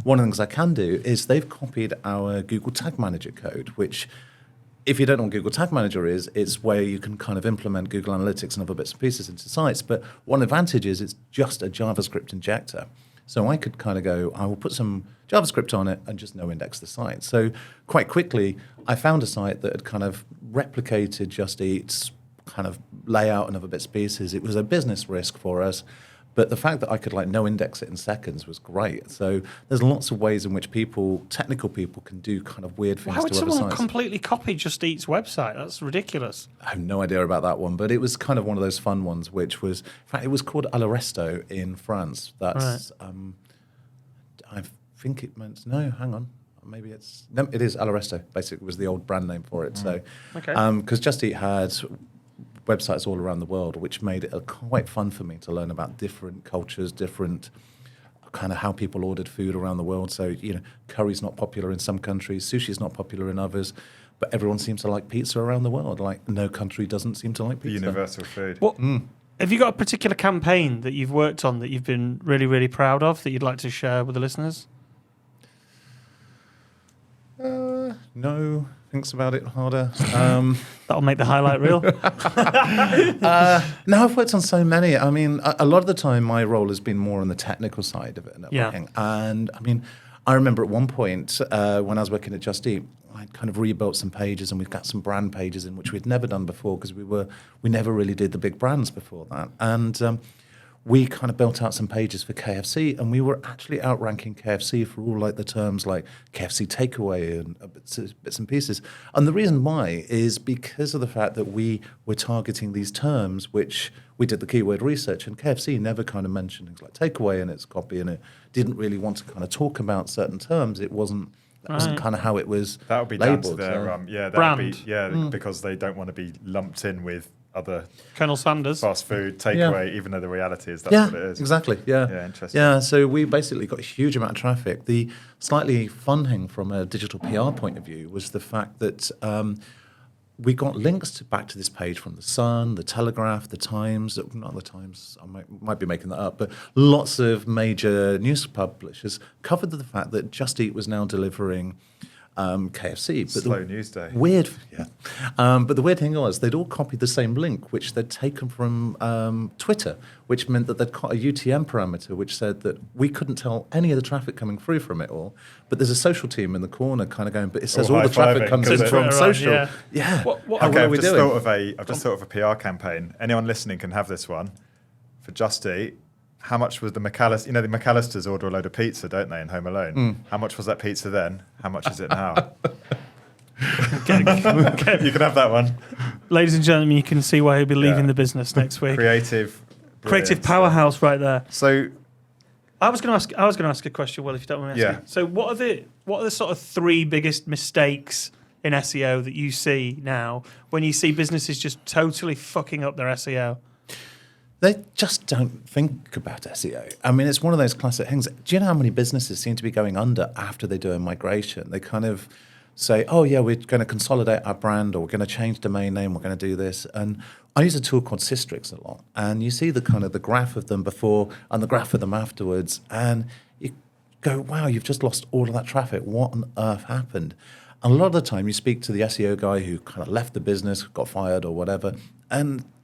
one of the things I can do is they've copied our Google Tag Manager code, which, if you don't know what Google Tag Manager is, it's where you can kind of implement Google Analytics and other bits and pieces into sites. But one advantage is it's just a JavaScript injector. So I could kind of go, I will put some JavaScript on it and just no index the site. So quite quickly, I found a site that had kind of replicated Just Eat's kind of layout and other bits and pieces. It was a business risk for us, but the fact that I could no index it in seconds was great. So there's lots of ways in which technical people can do kind of weird things Why would to other someone sites. completely copy Just Eat's website? That's ridiculous. I have no idea about that one, but it was kind of one of those fun ones, which was, in fact, it was called Alaresto in France. That's, I think it meant, no, hang on. Maybe it is Alaresto, basically, was the old brand name for it. So, because Just Eat had websites all around the world, which made it quite fun for me to learn about different cultures, different kind of how people ordered food around the world. So, curry's not popular in some countries, sushi's not popular in others, but everyone seems to like pizza around the world. Like, no country doesn't seem to like pizza. Universal food. What, have you got a particular campaign that you've worked on that you've been really, really proud of that you'd like to share with the listeners? No, thinks about it harder. That'll make the highlight reel. No, I've worked on so many. I mean, a lot of the time my role has been more on the technical side of it and everything. And I mean, I remember at one point when I was working at Just Eat, I kind of rebuilt some pages, and we've got some brand pages in which we'd never done before because we never really did the big brands before that. And we kind of built out some pages for KFC, and we were actually outranking KFC for all like the terms like KFC takeaway and bits and pieces. And the reason why is because of the fact that we were targeting these terms, which we did the keyword research, and KFC never kind of mentioned things like takeaway in its copy, and it didn't really want to kind of talk about certain terms. That wasn't kind of how it was That would be labeled. down to their brand. because they don't want to be lumped in with other Colonel Sanders. fast food takeaway, even though the reality is that's what it is. Exactly. Yeah. Yeah, interesting. Yeah, so we basically got a huge amount of traffic. The slightly fun thing from a digital PR point of view was the fact that we got links back to this page from The Sun, The Telegraph, The Times, not The Times, I might be making that up, but lots of major news publishers covered the fact that Just Eat was now delivering KFC. But Slow news day. Weird, yeah. But the weird thing was they'd all copied the same link, which they'd taken from Twitter, which meant that they'd got a UTM parameter, which said that we couldn't tell any of the traffic coming through from it all. But there's a social team in the corner kind of going, but it says all the traffic comes in from social. Yeah. What Okay, are we doing? I've just thought of a PR campaign. Anyone listening can have this one for Just Eat. How much was the McAllisters? You know, the McAllisters order a load of pizza, don't they, in Home Alone? How much was that pizza then? How much is it now? You can have that one. Ladies and gentlemen, you can see why he'll be leaving the business next week. Creative powerhouse right there. So I was going to ask a question, Will, if you don't mind me asking. Yeah. So what are the sort of three biggest mistakes in SEO that you see now when you see businesses just totally fucking up their SEO? They just don't think about SEO. I mean, it's one of those classic things. Do you know how many businesses seem to be going under after they do a migration? They kind of say, oh, yeah, we're going to consolidate our brand, or we're going to change domain name, we're going to do this. And I use a tool called Systrix a lot. And you see the kind of the graph of them before and the graph of them afterwards. And you go, wow, you've just lost all of that traffic. What on earth happened? And a lot of the time you speak to the SEO guy who kind of left the business, got fired or whatever,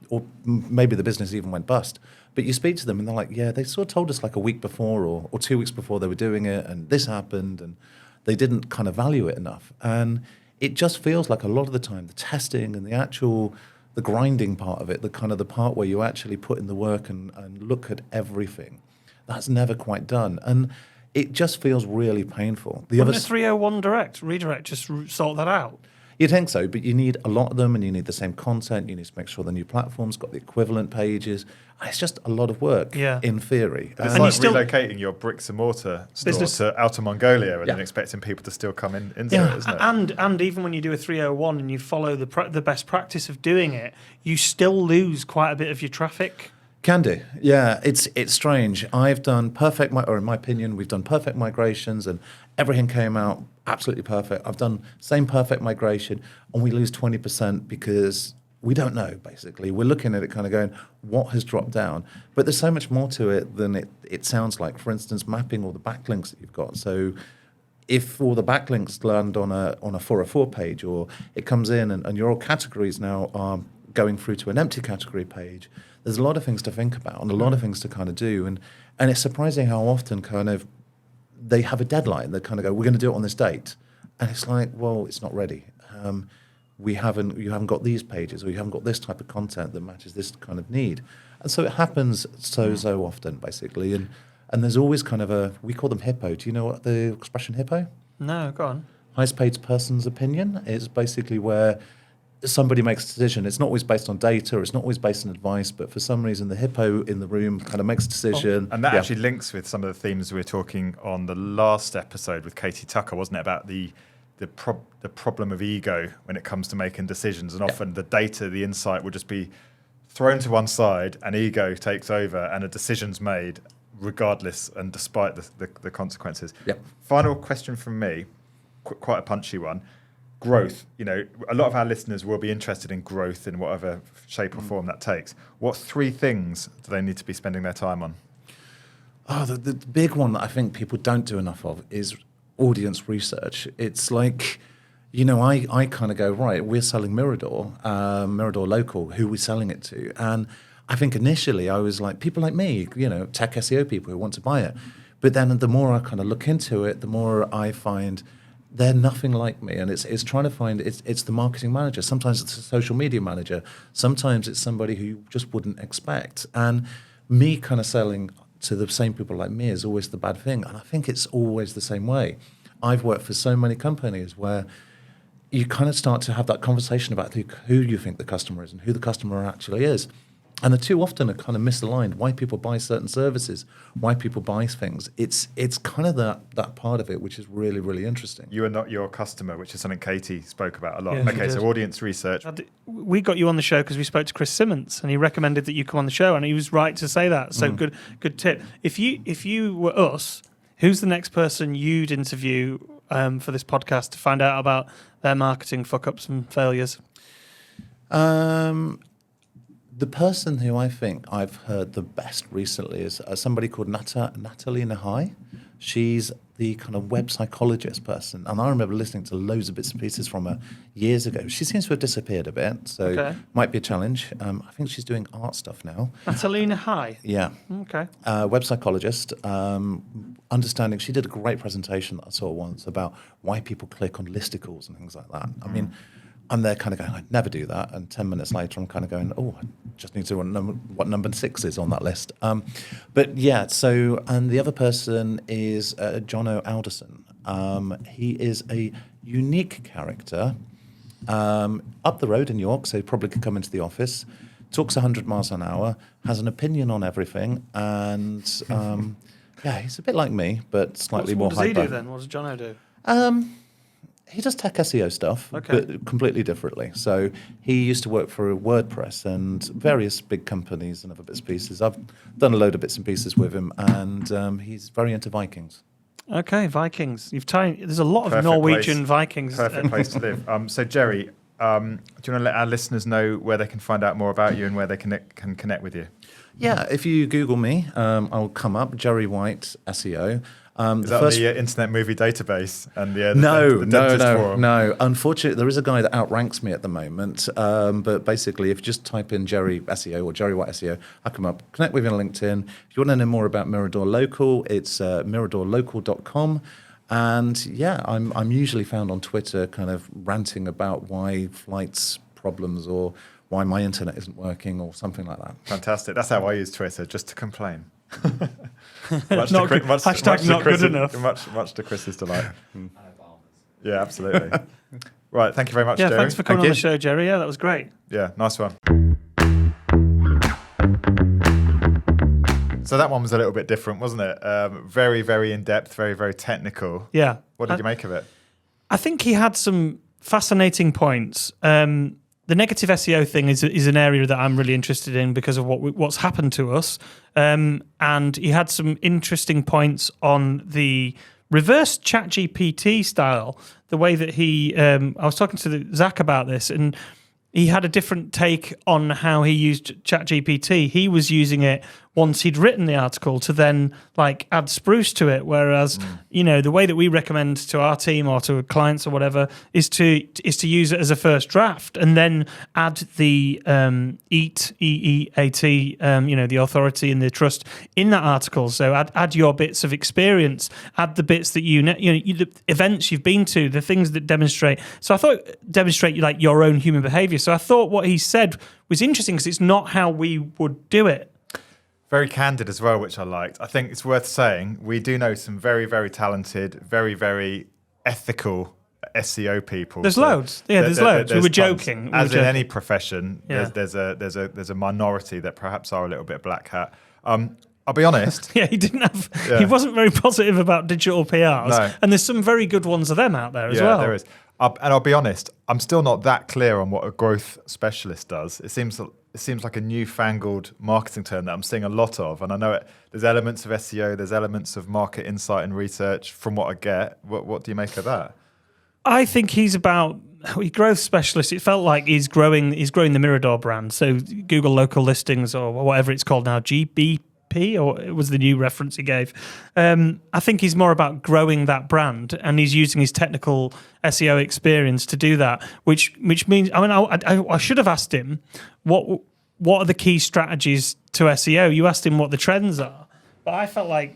or maybe the business even went bust. But you speak to them and they're like, yeah, they sort of told us like a week before or 2 weeks before they were doing it, and this happened, and they didn't kind of value it enough. And it just feels like a lot of the time the testing and the grinding part of it, the kind of the part where you actually put in the work and look at everything, that's never quite done. And it just feels really painful. Wouldn't a 301 redirect just sort that out? You'd think so, but you need a lot of them, and you need the same content. You need to make sure the new platform's got the equivalent pages. It's just a lot of work, in theory. But it's like relocating your bricks and mortar store to Outer Mongolia and then expecting people to still come into it, isn't it? And even when you do a 301 and you follow the best practice of doing it, you still lose quite a bit of your traffic. Can do, yeah. It's strange. I've done or in my opinion, we've done perfect migrations, and everything came out absolutely perfect. I've done same perfect migration, and we lose 20% because we don't know. Basically, we're looking at it, kind of going, what has dropped down? But there's so much more to it than it sounds like. For instance, mapping all the backlinks that you've got. So if all the backlinks land on a 404 page, or it comes in and your categories now are going through to an empty category page, there's a lot of things to think about and a lot of things to kind of do. And it's surprising how often kind of they have a deadline. They kind of go, we're going to do it on this date. And it's like, well, it's not ready. You haven't got these pages, or you haven't got this type of content that matches this kind of need. And so it happens so often, basically. And there's always kind of we call them hippo. Do you know what the expression hippo? No, go on. Highest paid person's opinion is basically where somebody makes a decision. It's not always based on data, it's not always based on advice, but for some reason the hippo in the room kind of makes a decision. And that actually links with some of the themes we were talking on the last episode with Katie Tucker, wasn't it, about the problem of ego when it comes to making decisions. And often the data, the insight will just be thrown to one side and ego takes over and a decision's made regardless and despite the consequences. Final question from me, quite a punchy one. Growth. You know, a lot of our listeners will be interested in growth in whatever shape or form that takes. What three things do they need to be spending their time on? Oh, the big one that I think people don't do enough of is audience research. It's like, you know, I kind of go, right, we're selling Mirador local, who are we selling it to? And I think initially I was like, people like me, you know, tech SEO people who want to buy it. But then the more I kind of look into it, the more I find they're nothing like me. And it's trying to find, it's the marketing manager. Sometimes it's a social media manager. Sometimes it's somebody who you just wouldn't expect. And me kind of selling to the same people like me is always the bad thing. And I think it's always the same way. I've worked for so many companies where you kind of start to have that conversation about who you think the customer is and who the customer actually is. And the two often are kind of misaligned. Why people buy certain services, why people buy things. It's kind of that part of it, which is really, really interesting. You are not your customer, which is something Katie spoke about a lot. Yeah, okay, so audience research. We got you on the show because we spoke to Chris Simmons, and he recommended that you come on the show, and he was right to say that. So good tip. If you were us, who's the next person you'd interview for this podcast to find out about their marketing fuck-ups and failures? The person who I think I've heard the best recently is somebody called Natalie Nahai. She's the kind of web psychologist person. And I remember listening to loads of bits and pieces from her years ago. She seems to have disappeared a bit, so might be a challenge. I think she's doing art stuff now. Natalie Nahai? Yeah. Okay. Web psychologist. Understanding, she did a great presentation that I saw once about why people click on listicles and things like that. I mean, I'm there kind of going, I'd never do that. And 10 minutes later, I'm kind of going, oh, I just need to know what number 6 is on that list. But yeah, so, and the other person is Jono Alderson. He is a unique character up the road in York, so he probably could come into the office, talks 100 miles an hour, has an opinion on everything, and yeah, he's a bit like me, but slightly more hyper. What does he do then? What does Jono do? He does tech SEO stuff, but completely differently. So he used to work for WordPress and various big companies and other bits and pieces. I've done a load of bits and pieces with him, and he's very into Vikings. Okay, Vikings. There's a lot of Norwegian Vikings. Perfect place to live. So Gerry, do you want to let our listeners know where they can find out more about you and where they can connect with you? Yeah, if you Google me, I'll come up, Gerry White SEO. Is that on the Internet Movie Database and the dentist forum? No. Unfortunately, there is a guy that outranks me at the moment. But basically, if you just type in Gerry SEO or Gerry White SEO, I'll come up. Connect with me on LinkedIn. If you want to know more about Mirador Local, it's miradorlocal.com. And yeah, I'm usually found on Twitter kind of ranting about why flights problems or why my internet isn't working or something like that. Fantastic. That's how I use Twitter, just to complain. Not good enough. Much to Chris's delight. Yeah, absolutely. Right, thank you very much, Gerry. Gerry. Thanks for coming on the show, Gerry. Yeah, that was great. Yeah, nice one. So that one was a little bit different, wasn't it? Very, very in-depth, very, very technical. Yeah. What did you make of it? I think he had some fascinating points. The negative SEO thing is an area that I'm really interested in because of what's happened to us. And he had some interesting points on the reverse ChatGPT style, the way that I was talking to Zach about this, and he had a different take on how he used ChatGPT. He was using it once he'd written the article to then add spruce to it, whereas the way that we recommend to our team or to clients or whatever is to use it as a first draft and then add the EAT, the authority and the trust in that article. So add your bits of experience, add the bits that the events you've been to, the things that demonstrate. So I thought demonstrate your own human behavior. So I thought what he said was interesting because it's not how we would do it. Very candid as well, which I liked. I think it's worth saying we do know some very, very talented, very, very ethical SEO people. There's loads. Yeah, there's loads. We were joking. As in any profession, there's a minority that perhaps are a little bit black hat. I'll be honest. Yeah, he wasn't very positive about digital PRs. No. And there's some very good ones of them out there as well. Yeah, there is. And I'll be honest, I'm still not that clear on what a growth specialist does. It seems like a newfangled marketing term that I'm seeing a lot of. And I know there's elements of SEO, there's elements of market insight and research from what I get. What do you make of that? I think he's about growth specialist. It felt like he's growing the Mirador brand. So Google local listings or whatever it's called now, GBP, or it was the new reference he gave. I think he's more about growing that brand, and he's using his technical SEO experience to do that, which means, I should have asked him what are the key strategies to SEO. You asked him what the trends are, but I felt like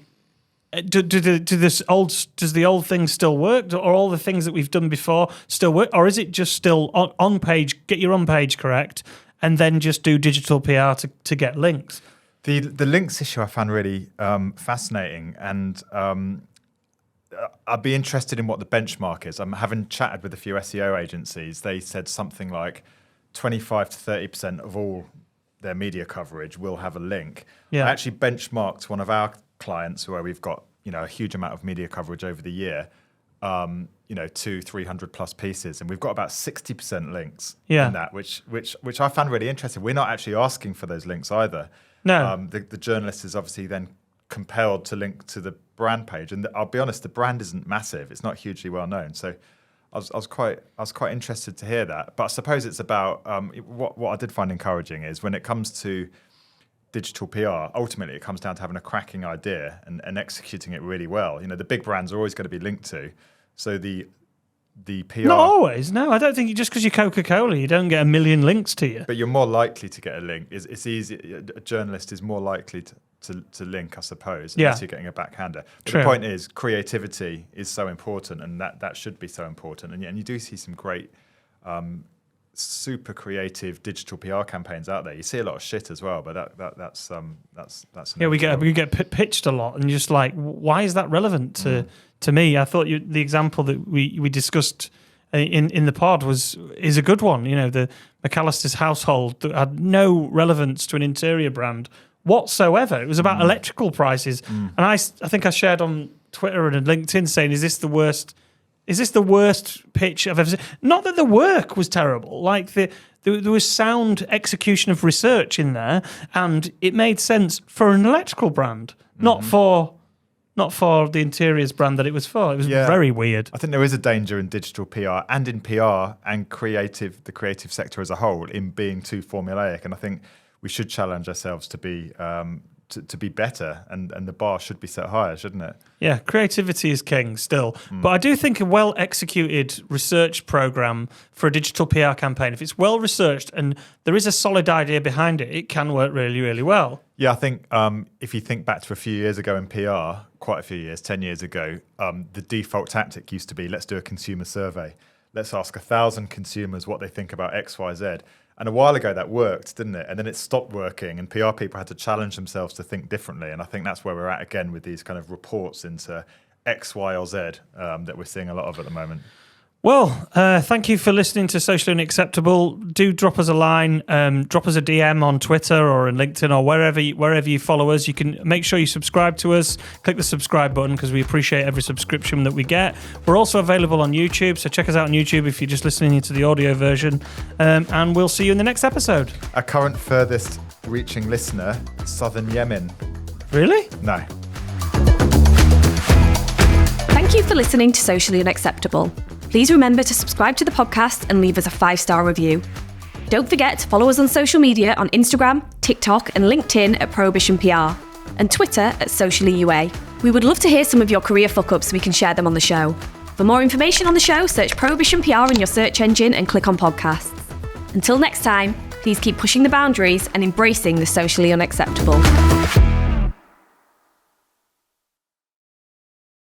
Does the old thing still work? Or all the things that we've done before still work? Or is it just still on page, get your on page correct, and then just do digital PR to get links? The links issue I found really fascinating, and I'd be interested in what the benchmark is. I'm having chatted with a few SEO agencies. They said something like 25 to 30% of all their media coverage will have a link. Yeah. I actually benchmarked one of our clients where we've got a huge amount of media coverage over the year, 200-300 plus pieces, and we've got about 60% links in that, which I found really interesting. We're not actually asking for those links either. No, the journalist is obviously then compelled to link to the brand page, and I'll be honest, the brand isn't massive; it's not hugely well known. So, I was quite interested to hear that. But I suppose it's about what I did find encouraging is when it comes to digital PR. Ultimately, it comes down to having a cracking idea and executing it really well. The big brands are always going to be linked to, so the PR. not always. No, I don't think just because you're Coca-Cola, you don't get a million links to you. But you're more likely to get a link. It's easy. A journalist is more likely to link, I suppose, unless you're getting a backhander. But True. the point is, creativity is so important, and that should be so important. And you do see some great, super creative digital PR campaigns out there. You see a lot of shit as well, but that's we get pitched a lot, and you're just like, why is that relevant to me? I thought the example that we discussed in the pod is a good one. The McAllister's household that had no relevance to an interior brand whatsoever. It was about electrical prices, and I think I shared on Twitter and LinkedIn saying, "Is this the worst pitch I've ever seen?" Not that the work was terrible, like there was sound execution of research in there, and it made sense for an electrical brand, not for the interiors brand that it was for. It was very weird. I think there is a danger in digital PR and in PR and the creative sector as a whole in being too formulaic, and I think we should challenge ourselves to be better, and the bar should be set higher, shouldn't it? Yeah, creativity is king still. But I do think a well-executed research program for a digital PR campaign, if it's well-researched and there is a solid idea behind it, it can work really, really well. Yeah, I think if you think back to a few years ago in PR, quite a few years, 10 years ago, the default tactic used to be, let's do a consumer survey. Let's ask 1,000 consumers what they think about X, Y, Z. And a while ago that worked, didn't it? And then it stopped working, and PR people had to challenge themselves to think differently. And I think that's where we're at again with these kind of reports into X, Y, or Z that we're seeing a lot of at the moment. Well, thank you for listening to Socially Unacceptable. Do drop us a line, drop us a DM on Twitter or on LinkedIn or wherever you follow us. You can make sure you subscribe to us. Click the subscribe button because we appreciate every subscription that we get. We're also available on YouTube, so check us out on YouTube if you're just listening to the audio version. And we'll see you in the next episode. Our current furthest reaching listener, Southern Yemen. Really? No. Thank you for listening to Socially Unacceptable. Please remember to subscribe to the podcast and leave us a 5-star review. Don't forget to follow us on social media on Instagram, TikTok and LinkedIn at Prohibition PR and Twitter at Socially UA. We would love to hear some of your career fuck-ups so we can share them on the show. For more information on the show, search Prohibition PR in your search engine and click on podcasts. Until next time, please keep pushing the boundaries and embracing the socially unacceptable.